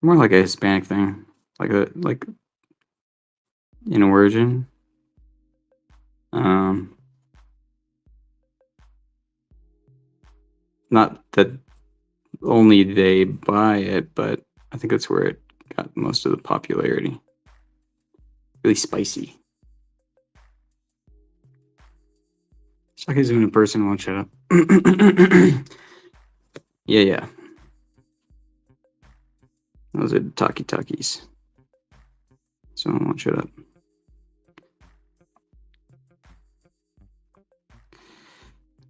more like a Hispanic thing, like in origin. Not that only they buy it, but I think that's where it got most of the popularity. Really spicy. Sake Zoom in person won't shut up. Yeah. Those are Takis. Someone won't shut up.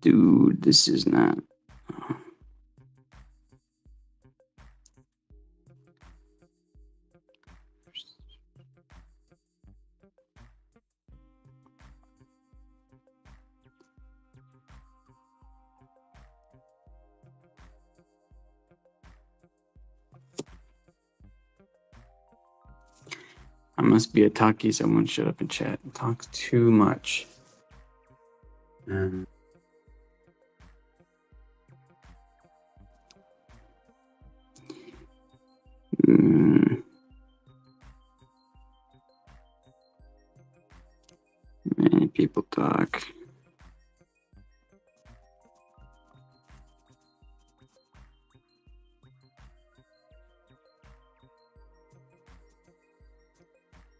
Dude, this is not. I must be a Taki. Someone shut up and chat. Talks too much. Many people talk.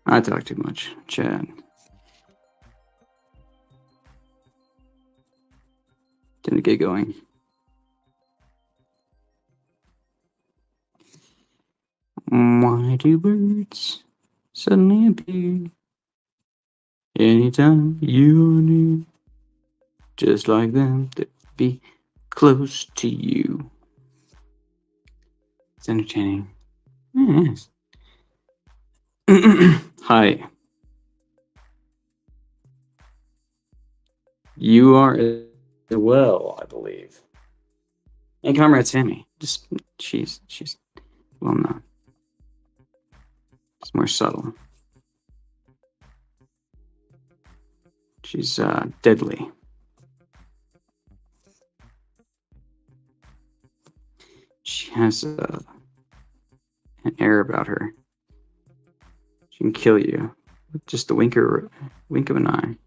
I talk too much. Chat. Didn't get going. Why do birds suddenly appear anytime you are near? Just like them, to be close to you. It's entertaining. Yes. Hi. You are as well, I believe. And Comrade Sammy. Just she's well known. It's more subtle. She's deadly. She has an air about her. She can kill you with just the wink of an eye.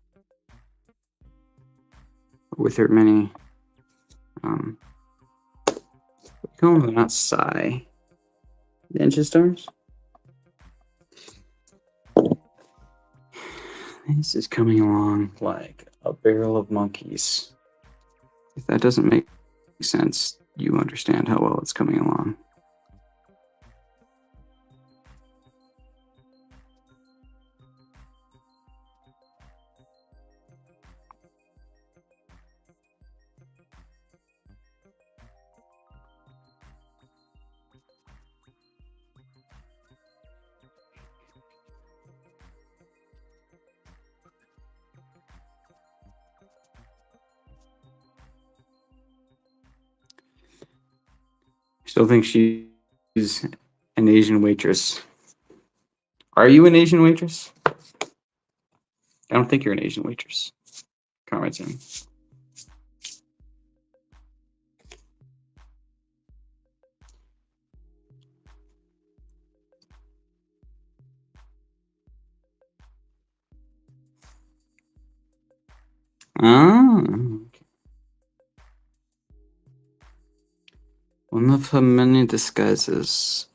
With her many, we call them not Psy ninja stars. This is coming along like a barrel of monkeys. If that doesn't make sense, you understand how well it's coming along. Still think she's an Asian waitress. Are you an Asian waitress? I don't think you're an Asian waitress. Comments in. Okay. One of her many disguises.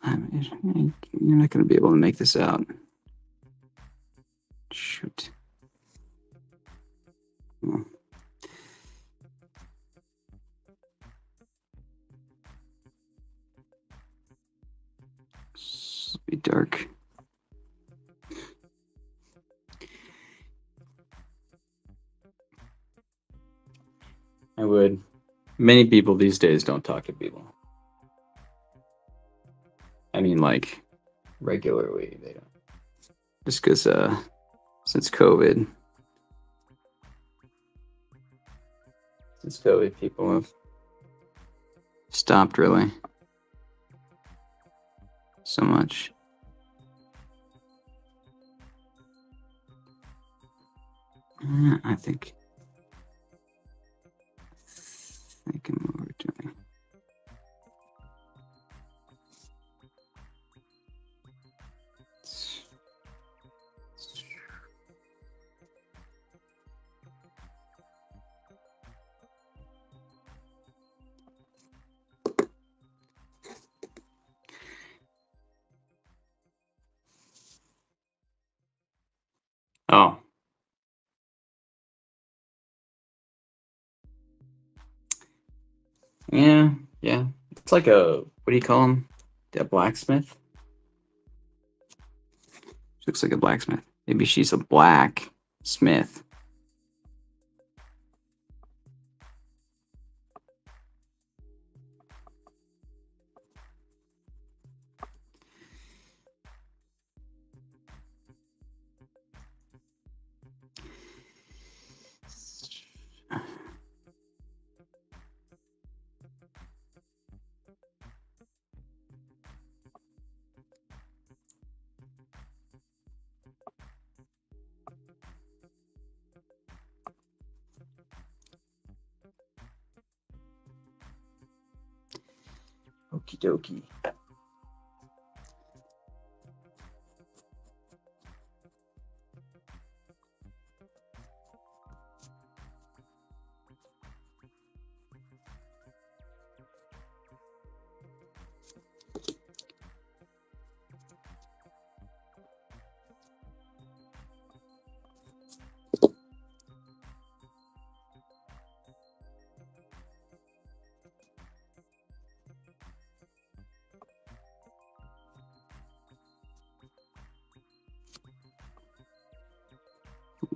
You're not going to be able to make this out. Shoot. Oh. This will be dark. I would. Many people these days don't talk to people. I mean, like, regularly, they don't. Just because, since COVID, people have stopped really so much. I think I'm overdoing. Oh. Yeah. It's like a, what do you call him? A blacksmith? She looks like a blacksmith. Maybe she's a blacksmith. Okie dokie.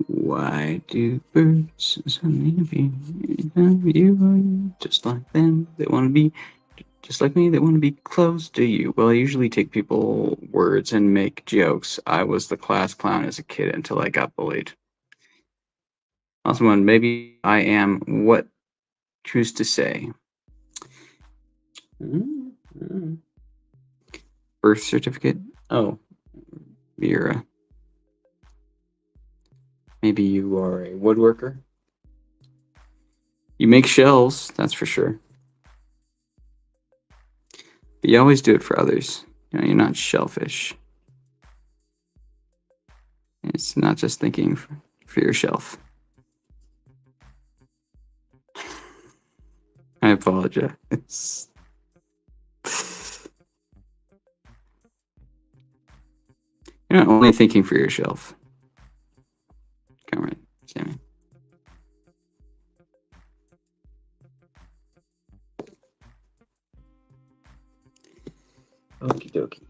Why do birds suddenly be you just like them? They want to be just like me. They want to be close to you. Well, I usually take people words and make jokes. I was the class clown as a kid until I got bullied. Awesome one. Maybe I am what choose to say. Birth certificate. Oh, you're a. Maybe you are a woodworker. You make shells, that's for sure. But you always do it for others. You know, you're not shellfish. It's not just thinking for yourself. I apologize. You're not only thinking for yourself. Cameron, Sammy. Okie dokie.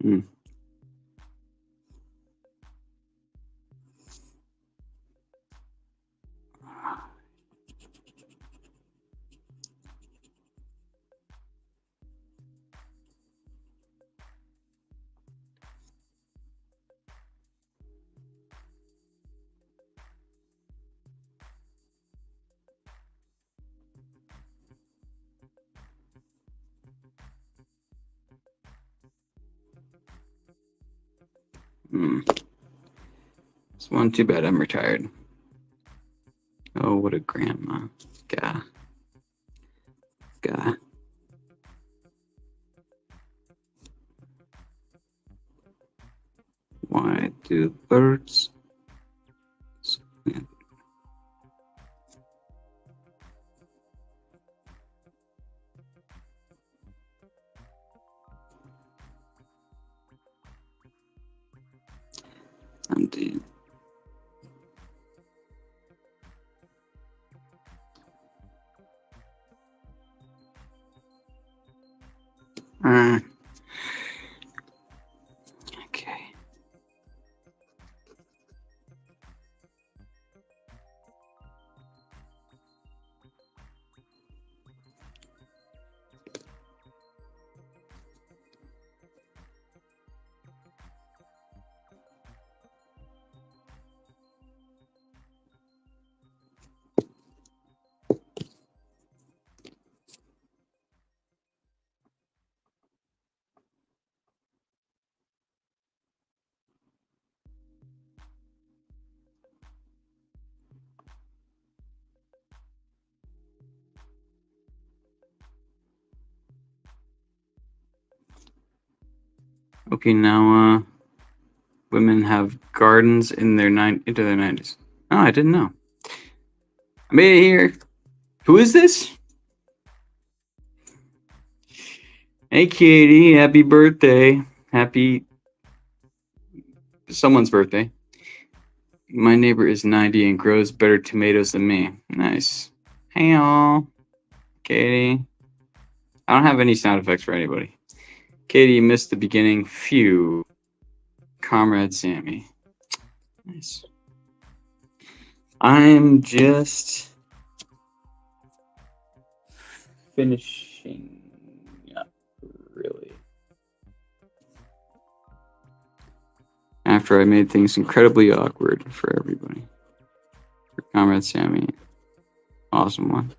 Hmm. Hmm. This one, too bad I'm retired. Oh, what a grandma. Gah. Gah. Why do birds? I'm dead. Okay. Okay, now women have gardens in their into their 90s. Oh, I didn't know. I made it here. Who is this? Hey, Katie. Happy birthday. Happy someone's birthday. My neighbor is 90 and grows better tomatoes than me. Nice. Hey, y'all. Katie. I don't have any sound effects for anybody. Katie, you missed the beginning. Phew. Comrade Sammy. Nice. I'm just finishing up, really. After I made things incredibly awkward for everybody. For Comrade Sammy. Awesome one.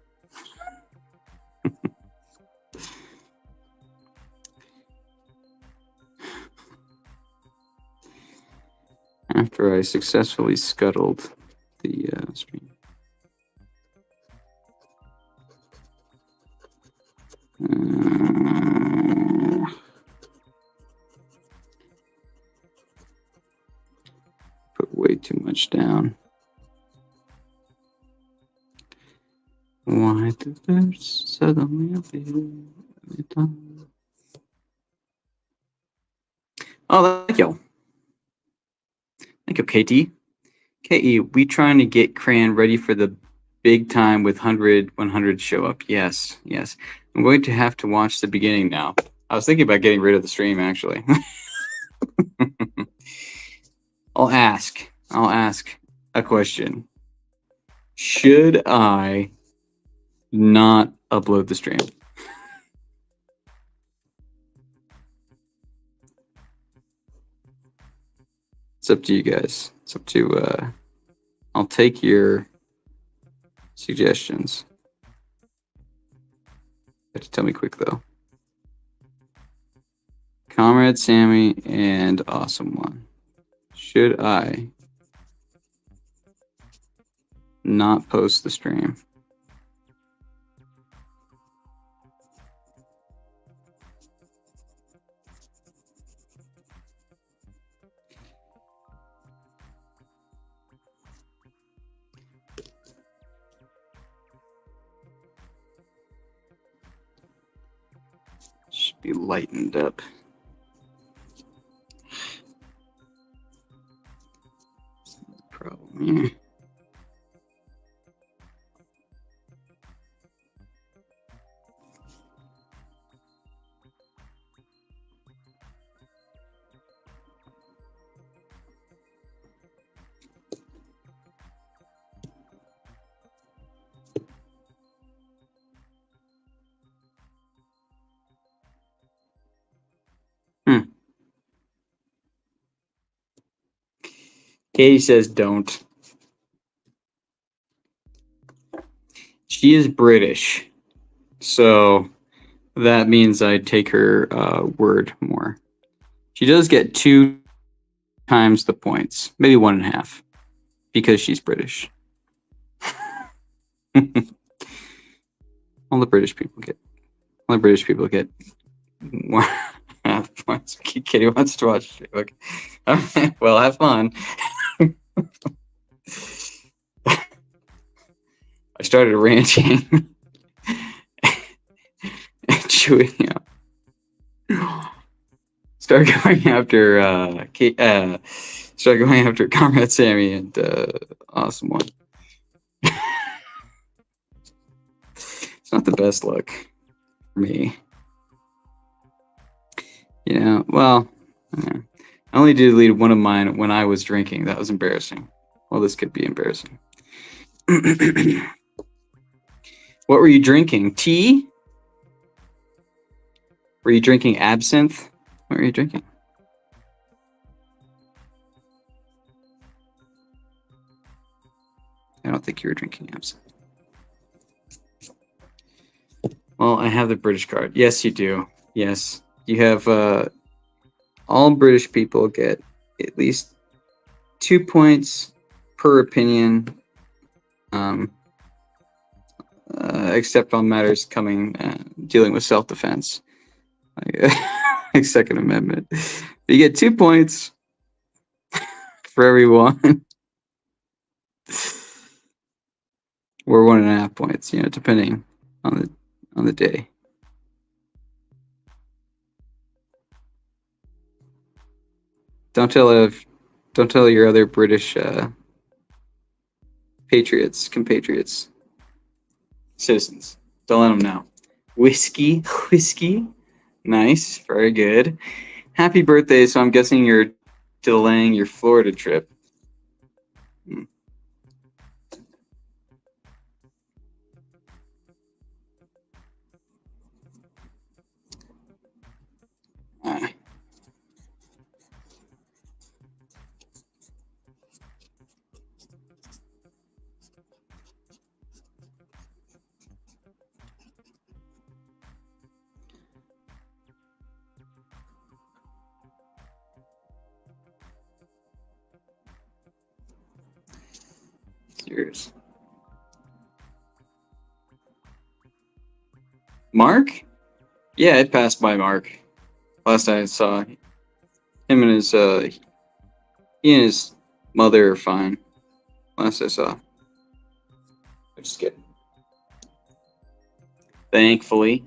After I successfully scuttled the stream. Put way too much down. Why do birds suddenly appear? Oh, thank you. Thank you, Katie. Katie, we trying to get Cran ready for the big time with 100 show up. Yes, yes. I'm going to have to watch the beginning now. I was thinking about getting rid of the stream, actually. I'll ask a question. Should I not upload the stream? It's up to you guys. It's up to, I'll take your suggestions. You have to tell me quick, though. Comrade Sammy and Awesome One. Should I not post the stream? Should be lightened up. Problem here. Katie says don't. She is British, so that means I take her word more. She does get 2 times the points, maybe 1.5, because she's British. All the British people get 1.5 points. Kitty wants to watch it. Okay. All right. Well, have fun. I started ranting and chewing up. Start going after Comrade Sammy and Awesome One. It's not the best look for me. You know, well, I only deleted one of mine when I was drinking. That was embarrassing. Well, this could be embarrassing. What were you drinking? Tea? Were you drinking absinthe? What were you drinking? I don't think you were drinking absinthe. Well, I have the British card. Yes, you do. Yes. You have all British people get at least 2 points per opinion, except on matters dealing with self-defense, like Second Amendment. You get 2 points for everyone, or 1.5 points, depending on the day. Don't tell your other British compatriots, citizens. Don't let them know. Whiskey, nice, very good. Happy birthday! So I'm guessing you're delaying your Florida trip. Yours. Mark? Yeah, it passed by Mark. Last I saw him and his mother are fine. Last I saw. I'm just kidding. Thankfully.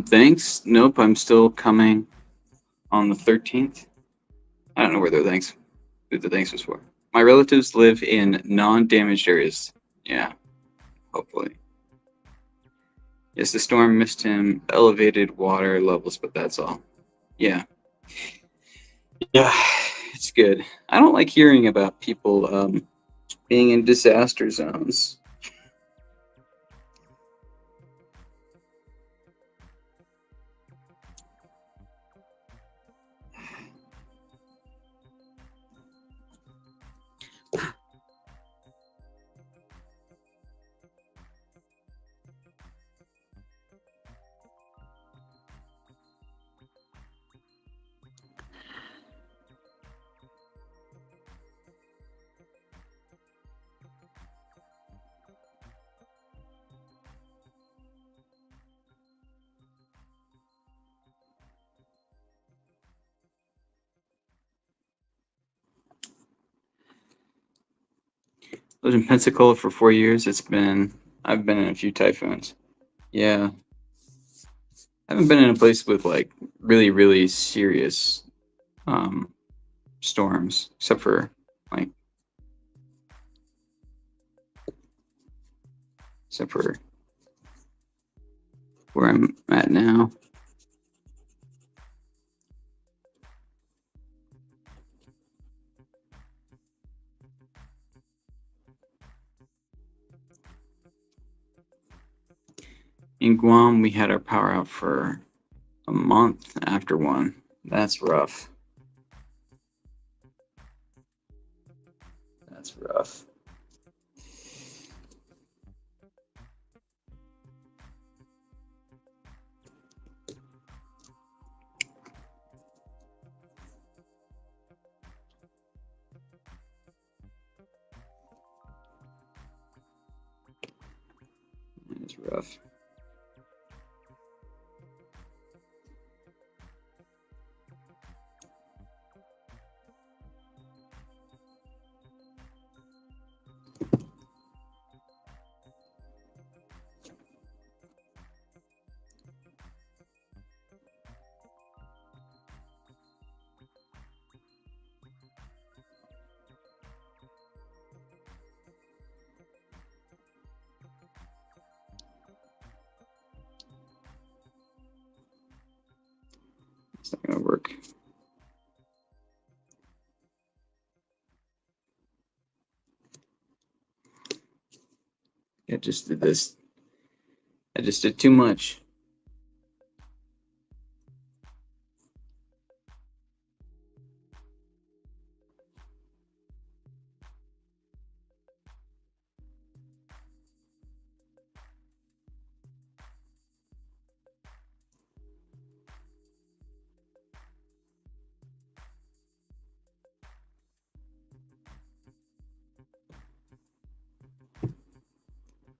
Thanks. Nope, I'm still coming on the 13th. I don't know who the thanks was for. My relatives live in non-damaged areas. Yeah, hopefully. Yes, the storm missed him, elevated water levels, but that's all. Yeah. Yeah, it's good. I don't like hearing about people being in disaster zones. lived in Pensacola for 4 years. I've been in a few typhoons. Yeah. I haven't been in a place with like really, really serious um, storms, except for like, except for where I'm at now. In Guam, we had our power out for a month after one. That's rough. That's rough. That's rough. It's not gonna work. I just did this. I just did too much.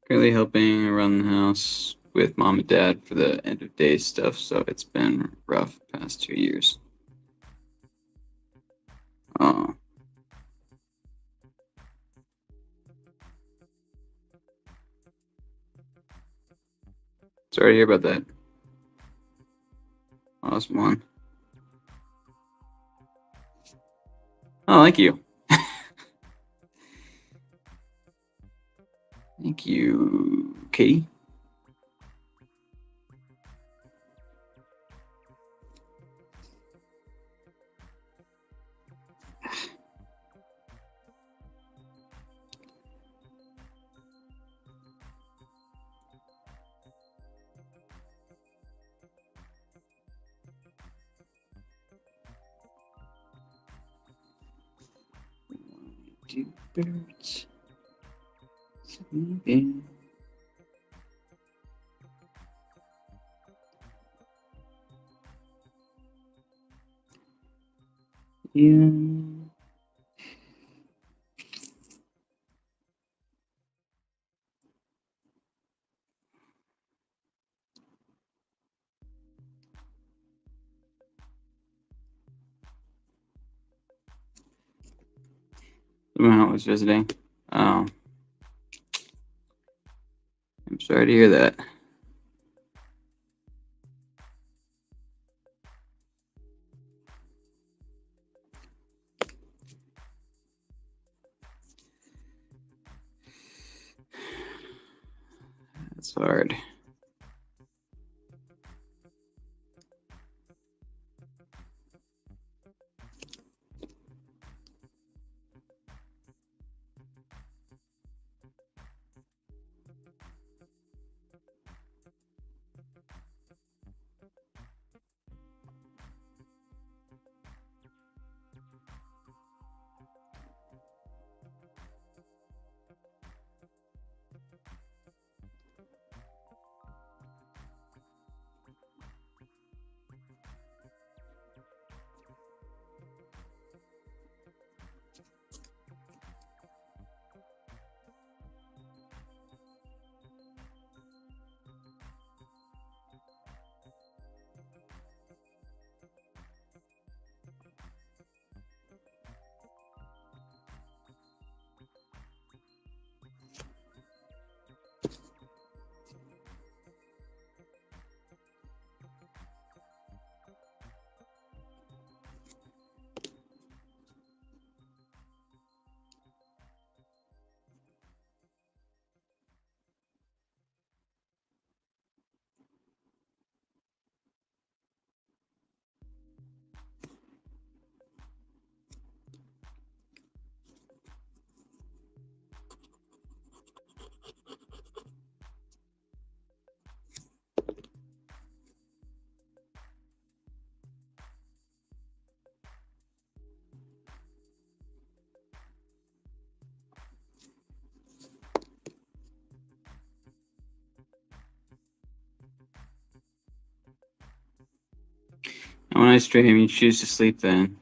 Currently helping run the house with mom and dad for the end of day stuff, so it's been rough past 2 years. Oh. Sorry to hear about that. Awesome one. Oh, thank you. Thank you, Katie. Two birds sleeping. Yeah. Someone was visiting. Oh, I'm sorry to hear that. That's hard. And when I stream, you choose to sleep then.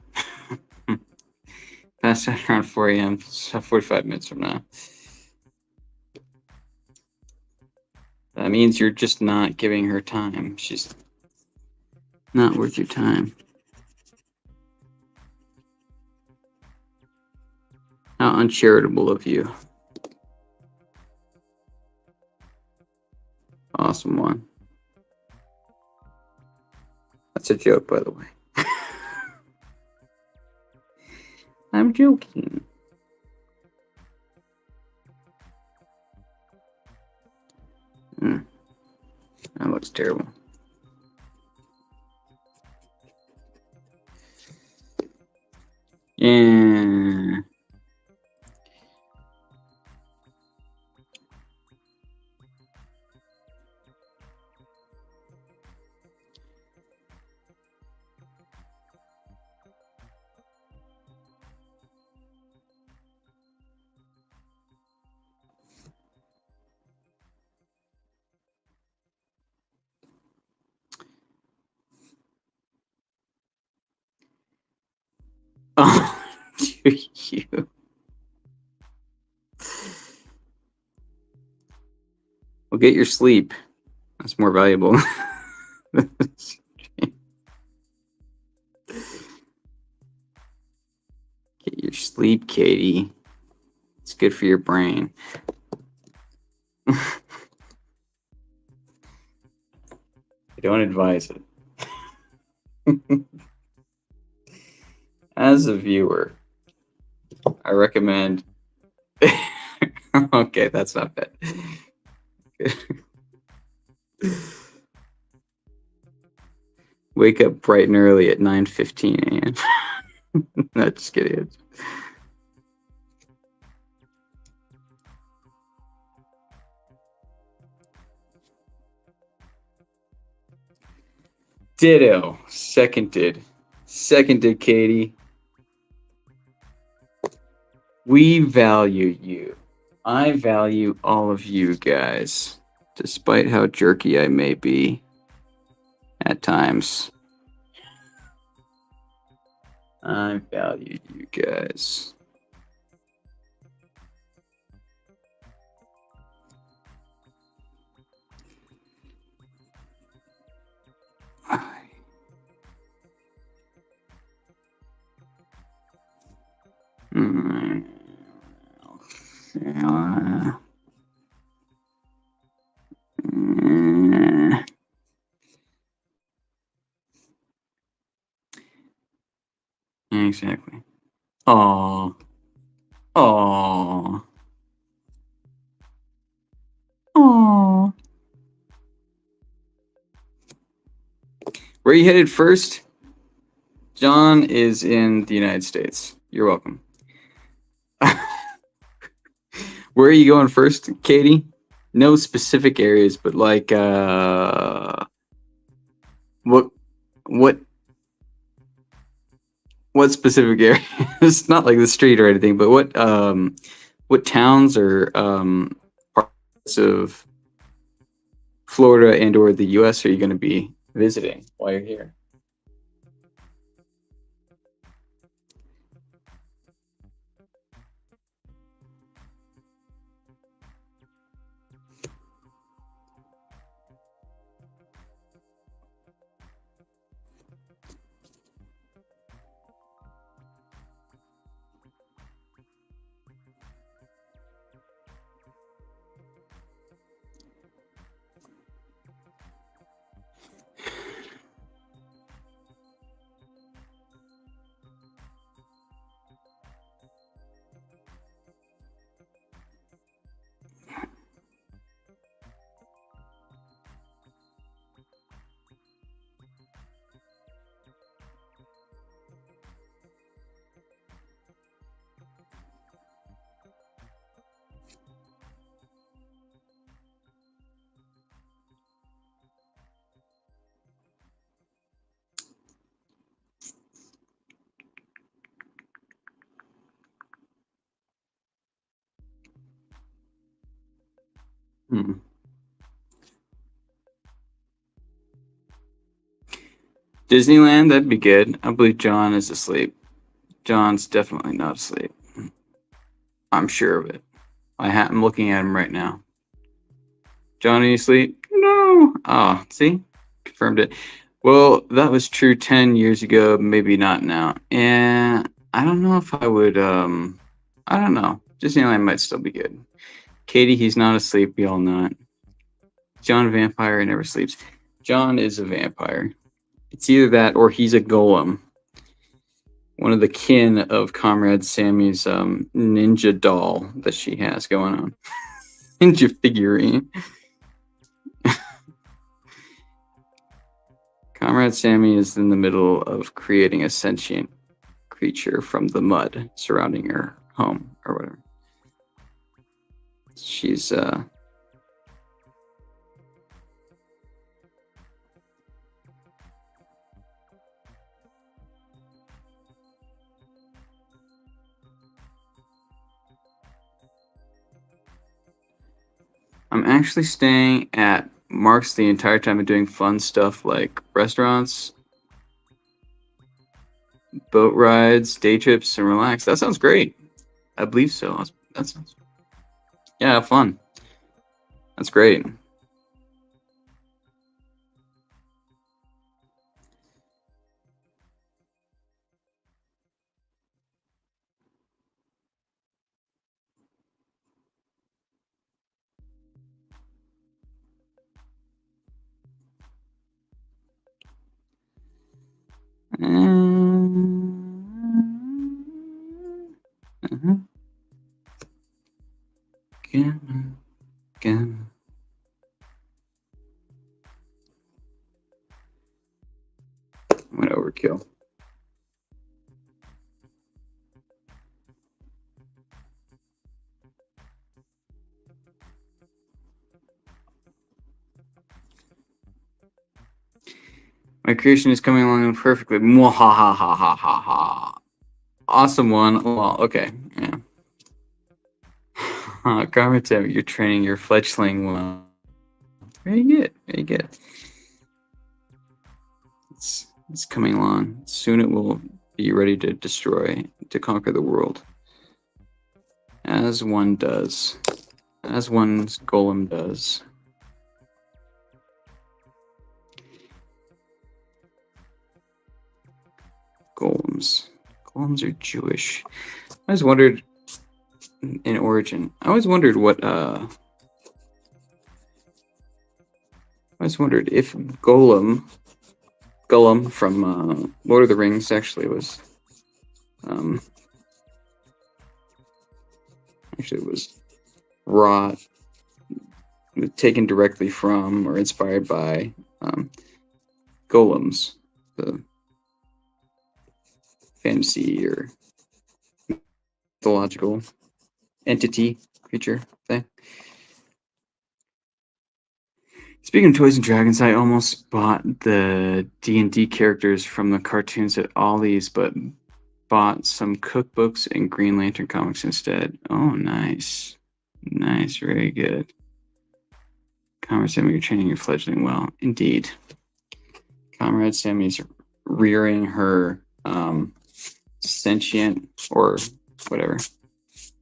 Pass out around 4 a.m. 45 minutes from now. That means you're just not giving her time. She's not worth your time. How uncharitable of you. Awesome one. That's a joke, by the way. I'm joking. That looks terrible. Yeah. Oh, do you? Well, get your sleep. That's more valuable. Get your sleep, Katie. It's good for your brain. I don't advise it. As a viewer, I recommend. Okay, that's not bad. Wake up bright and early at 9:15 a.m. No, just kidding. Ditto. Seconded. Seconded, Katie. We value you. I value all of you guys, despite how jerky I may be at times. I value you guys. Exactly. Aww. Aww. Aww. Where are you headed first? John is in the United States. You're welcome. Where are you going first, Katie? No specific areas, but like what specific area? It's not like the street or anything, but what towns or parts of Florida and or the US are you going to be visiting while you're here? Disneyland, that'd be good. I believe John is asleep. John's definitely not asleep. I'm sure of it. I'm looking at him right now. John, are you asleep? No. Oh, see? Confirmed it. Well, that was true 10 years ago, maybe not now. And I don't know if I would, I don't know. Disneyland might still be good. Katie, he's not asleep. We all know it. John, a vampire, never sleeps. John is a vampire. It's either that or he's a golem. One of the kin of Comrade Sammy's ninja doll that she has going on. Ninja figurine. Comrade Sammy is in the middle of creating a sentient creature from the mud surrounding her home or whatever. She's I'm actually staying at Mark's the entire time and doing fun stuff like restaurants, boat rides, day trips, and relax. That sounds great. I believe so. That sounds, yeah, fun. That's great. Again. I'm gonna overkill. My creation is coming along perfectly. Mwahahahahaha. Awesome one. Well, okay. Yeah. Garmatem, you're training your fledgling well. Very good. Very good. It's coming along. Soon it will be ready to destroy, to conquer the world. As one does. As one's golem does. Golems. Golems are Jewish. I always wondered in origin. I always wondered what I always wondered if Gollum from Lord of the Rings actually was wrought, taken directly from or inspired by golems, the fantasy or mythological entity creature thing. Speaking of Toys and Dragons, I almost bought the D&D characters from the cartoons at Ollie's, but bought some cookbooks and Green Lantern comics instead. Oh, nice. Nice, very good. Comrade Sammy, you're training your fledgling well. Indeed. Comrade Sammy's rearing her sentient or whatever,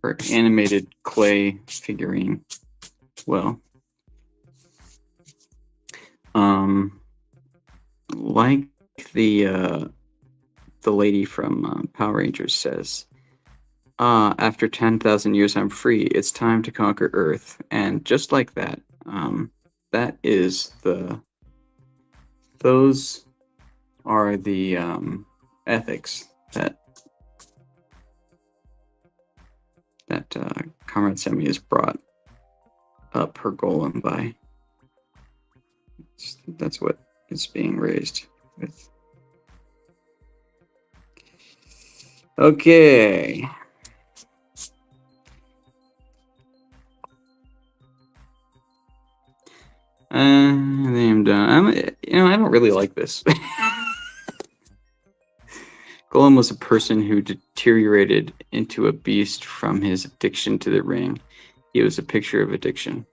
her animated clay figurine well. Like the lady from Power Rangers says, after 10,000 years I'm free, it's time to conquer Earth. And just like that, that is those are the ethics that Comrade Semi has brought up her golem by. That's what it's being raised with. Okay. I think I'm done. I don't really like this. Golem was a person who deteriorated into a beast from his addiction to the ring. He was a picture of addiction.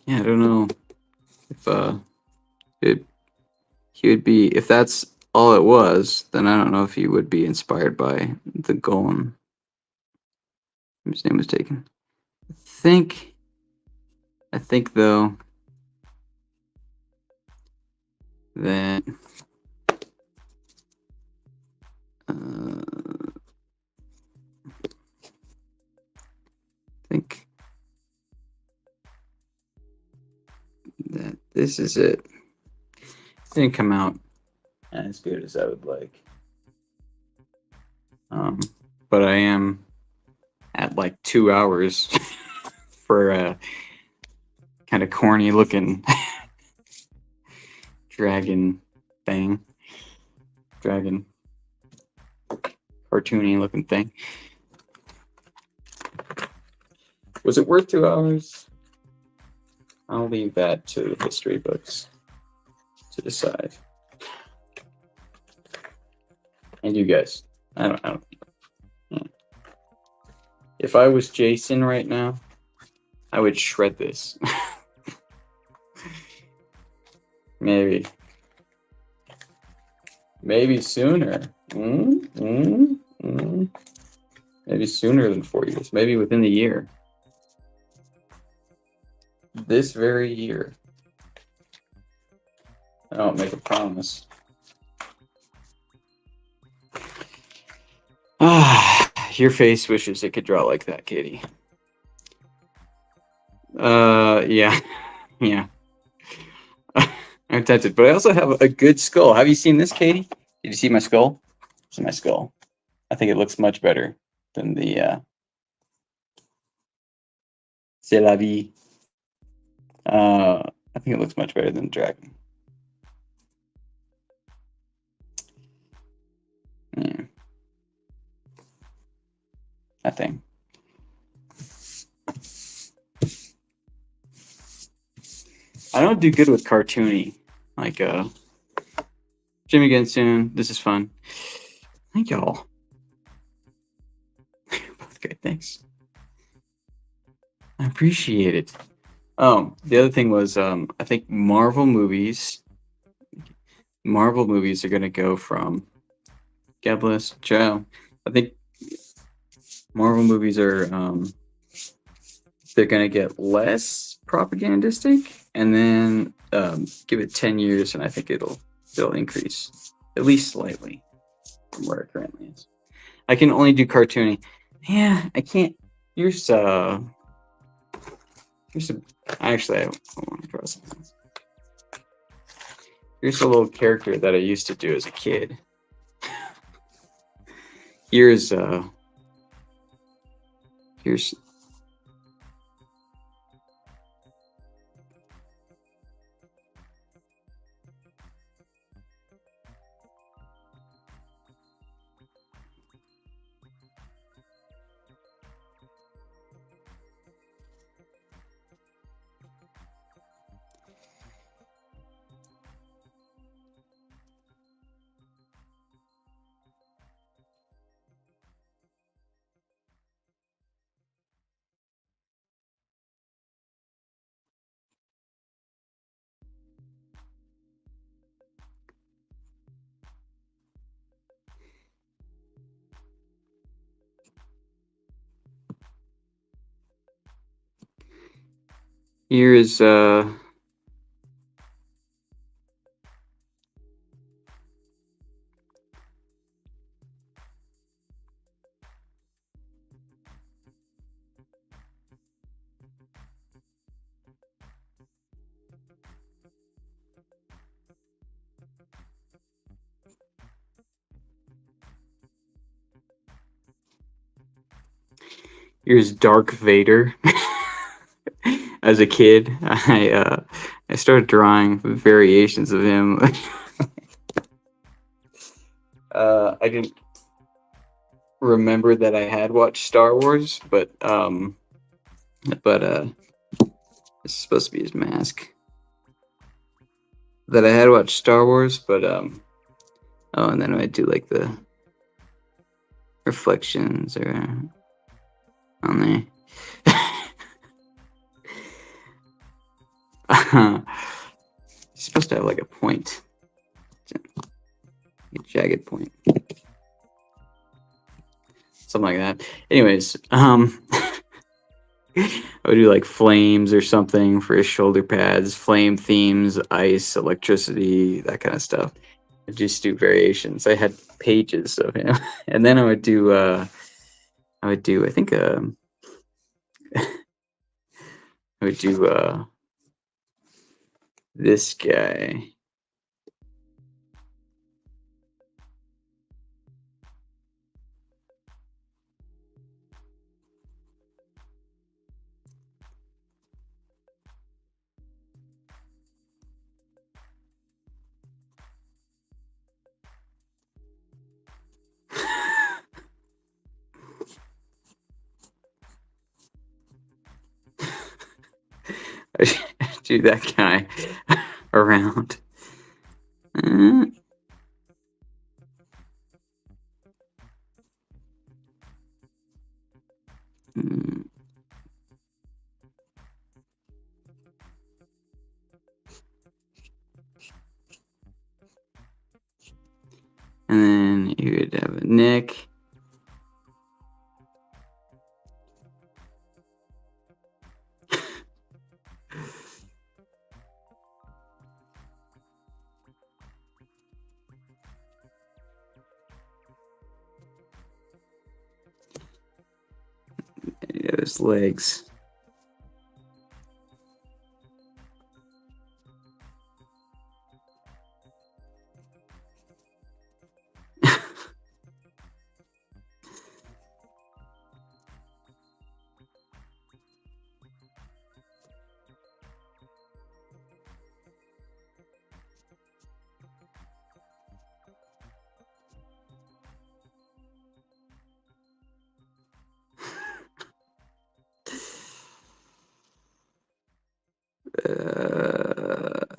Yeah, I don't know if he would be, if that's all it was, then I don't know if he would be inspired by the golem whose name was taken. think I think though that I think that this is it. Didn't come out as good as I would like. But I am at like 2 hours for a kind of corny looking dragon thing. Dragon cartoony looking thing. Was it worth 2 hours? I'll leave that to the history books to decide. And you guys. I don't. If I was Jason right now, I would shred this. Maybe sooner. Maybe sooner than 4 years. Maybe within the year. This very year. I don't make a promise. Your face wishes it could draw like that, Katie. Yeah. Yeah. I'm tempted, but I also have a good skull. Have you seen this, Katie? Did you see my skull? This is my skull. I think it looks much better than the C'est la vie. I think it looks much better than the dragon. Yeah. That thing. I don't do good with cartoony. Like Jimmy again soon. This is fun. Thank y'all. Both good, thanks. I appreciate it. The other thing was I think Marvel movies are gonna go from God bless Joe. I think Marvel movies are they're gonna get less propagandistic, and then give it 10 years, and I think it'll increase at least slightly from where it currently is. I can only do cartooning. Yeah, I can't. Here's actually I want to draw something. Here's a little character that I used to do as a kid. Here's Here's Dark Vader. As a kid, I started drawing variations of him. I didn't remember that I had watched Star Wars, but this is supposed to be his mask. That I had watched Star Wars, but oh, and then I do like the reflections or on there. supposed to have like a point, a jagged point, something like that. Anyways, I would do like flames or something for his shoulder pads, flame themes, ice, electricity, that kind of stuff. I'd just do variations. I had pages of him, and then I would do I think I would do this guy. Do that guy around. Mm. Mm. And then you would have a neck. You have his legs.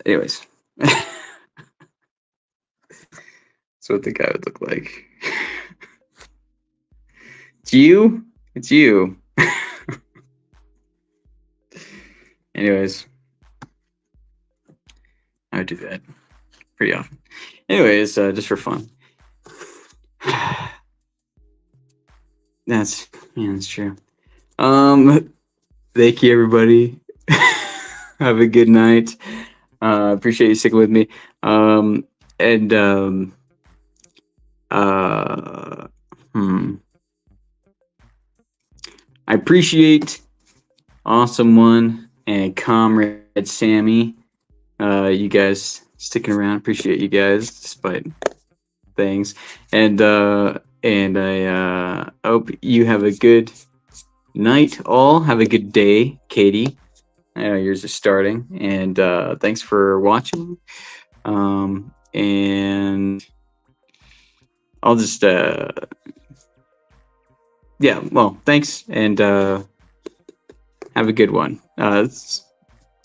Anyways, that's what the guy would look like. It's you. It's you. Anyways, I would do that pretty often. Anyways, just for fun. That's true. Thank you, everybody. Have a good night. Appreciate you sticking with me. And I appreciate Awesome One and Comrade Sammy. You guys sticking around. Appreciate you guys despite things. And I hope you have a good night. All have a good day, Katie. I know yours is starting. And thanks for watching. And I'll just yeah, well, thanks, and have a good one.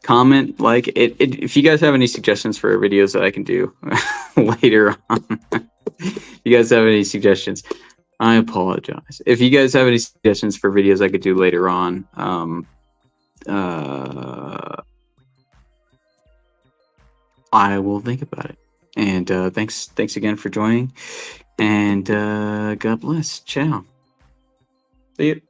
Comment, like it, if you guys have any suggestions for videos that I can do later on. If you guys have any suggestions, I apologize. If you guys have any suggestions for videos I could do later on, I will think about it. And thanks again for joining. And God bless. Ciao. See you.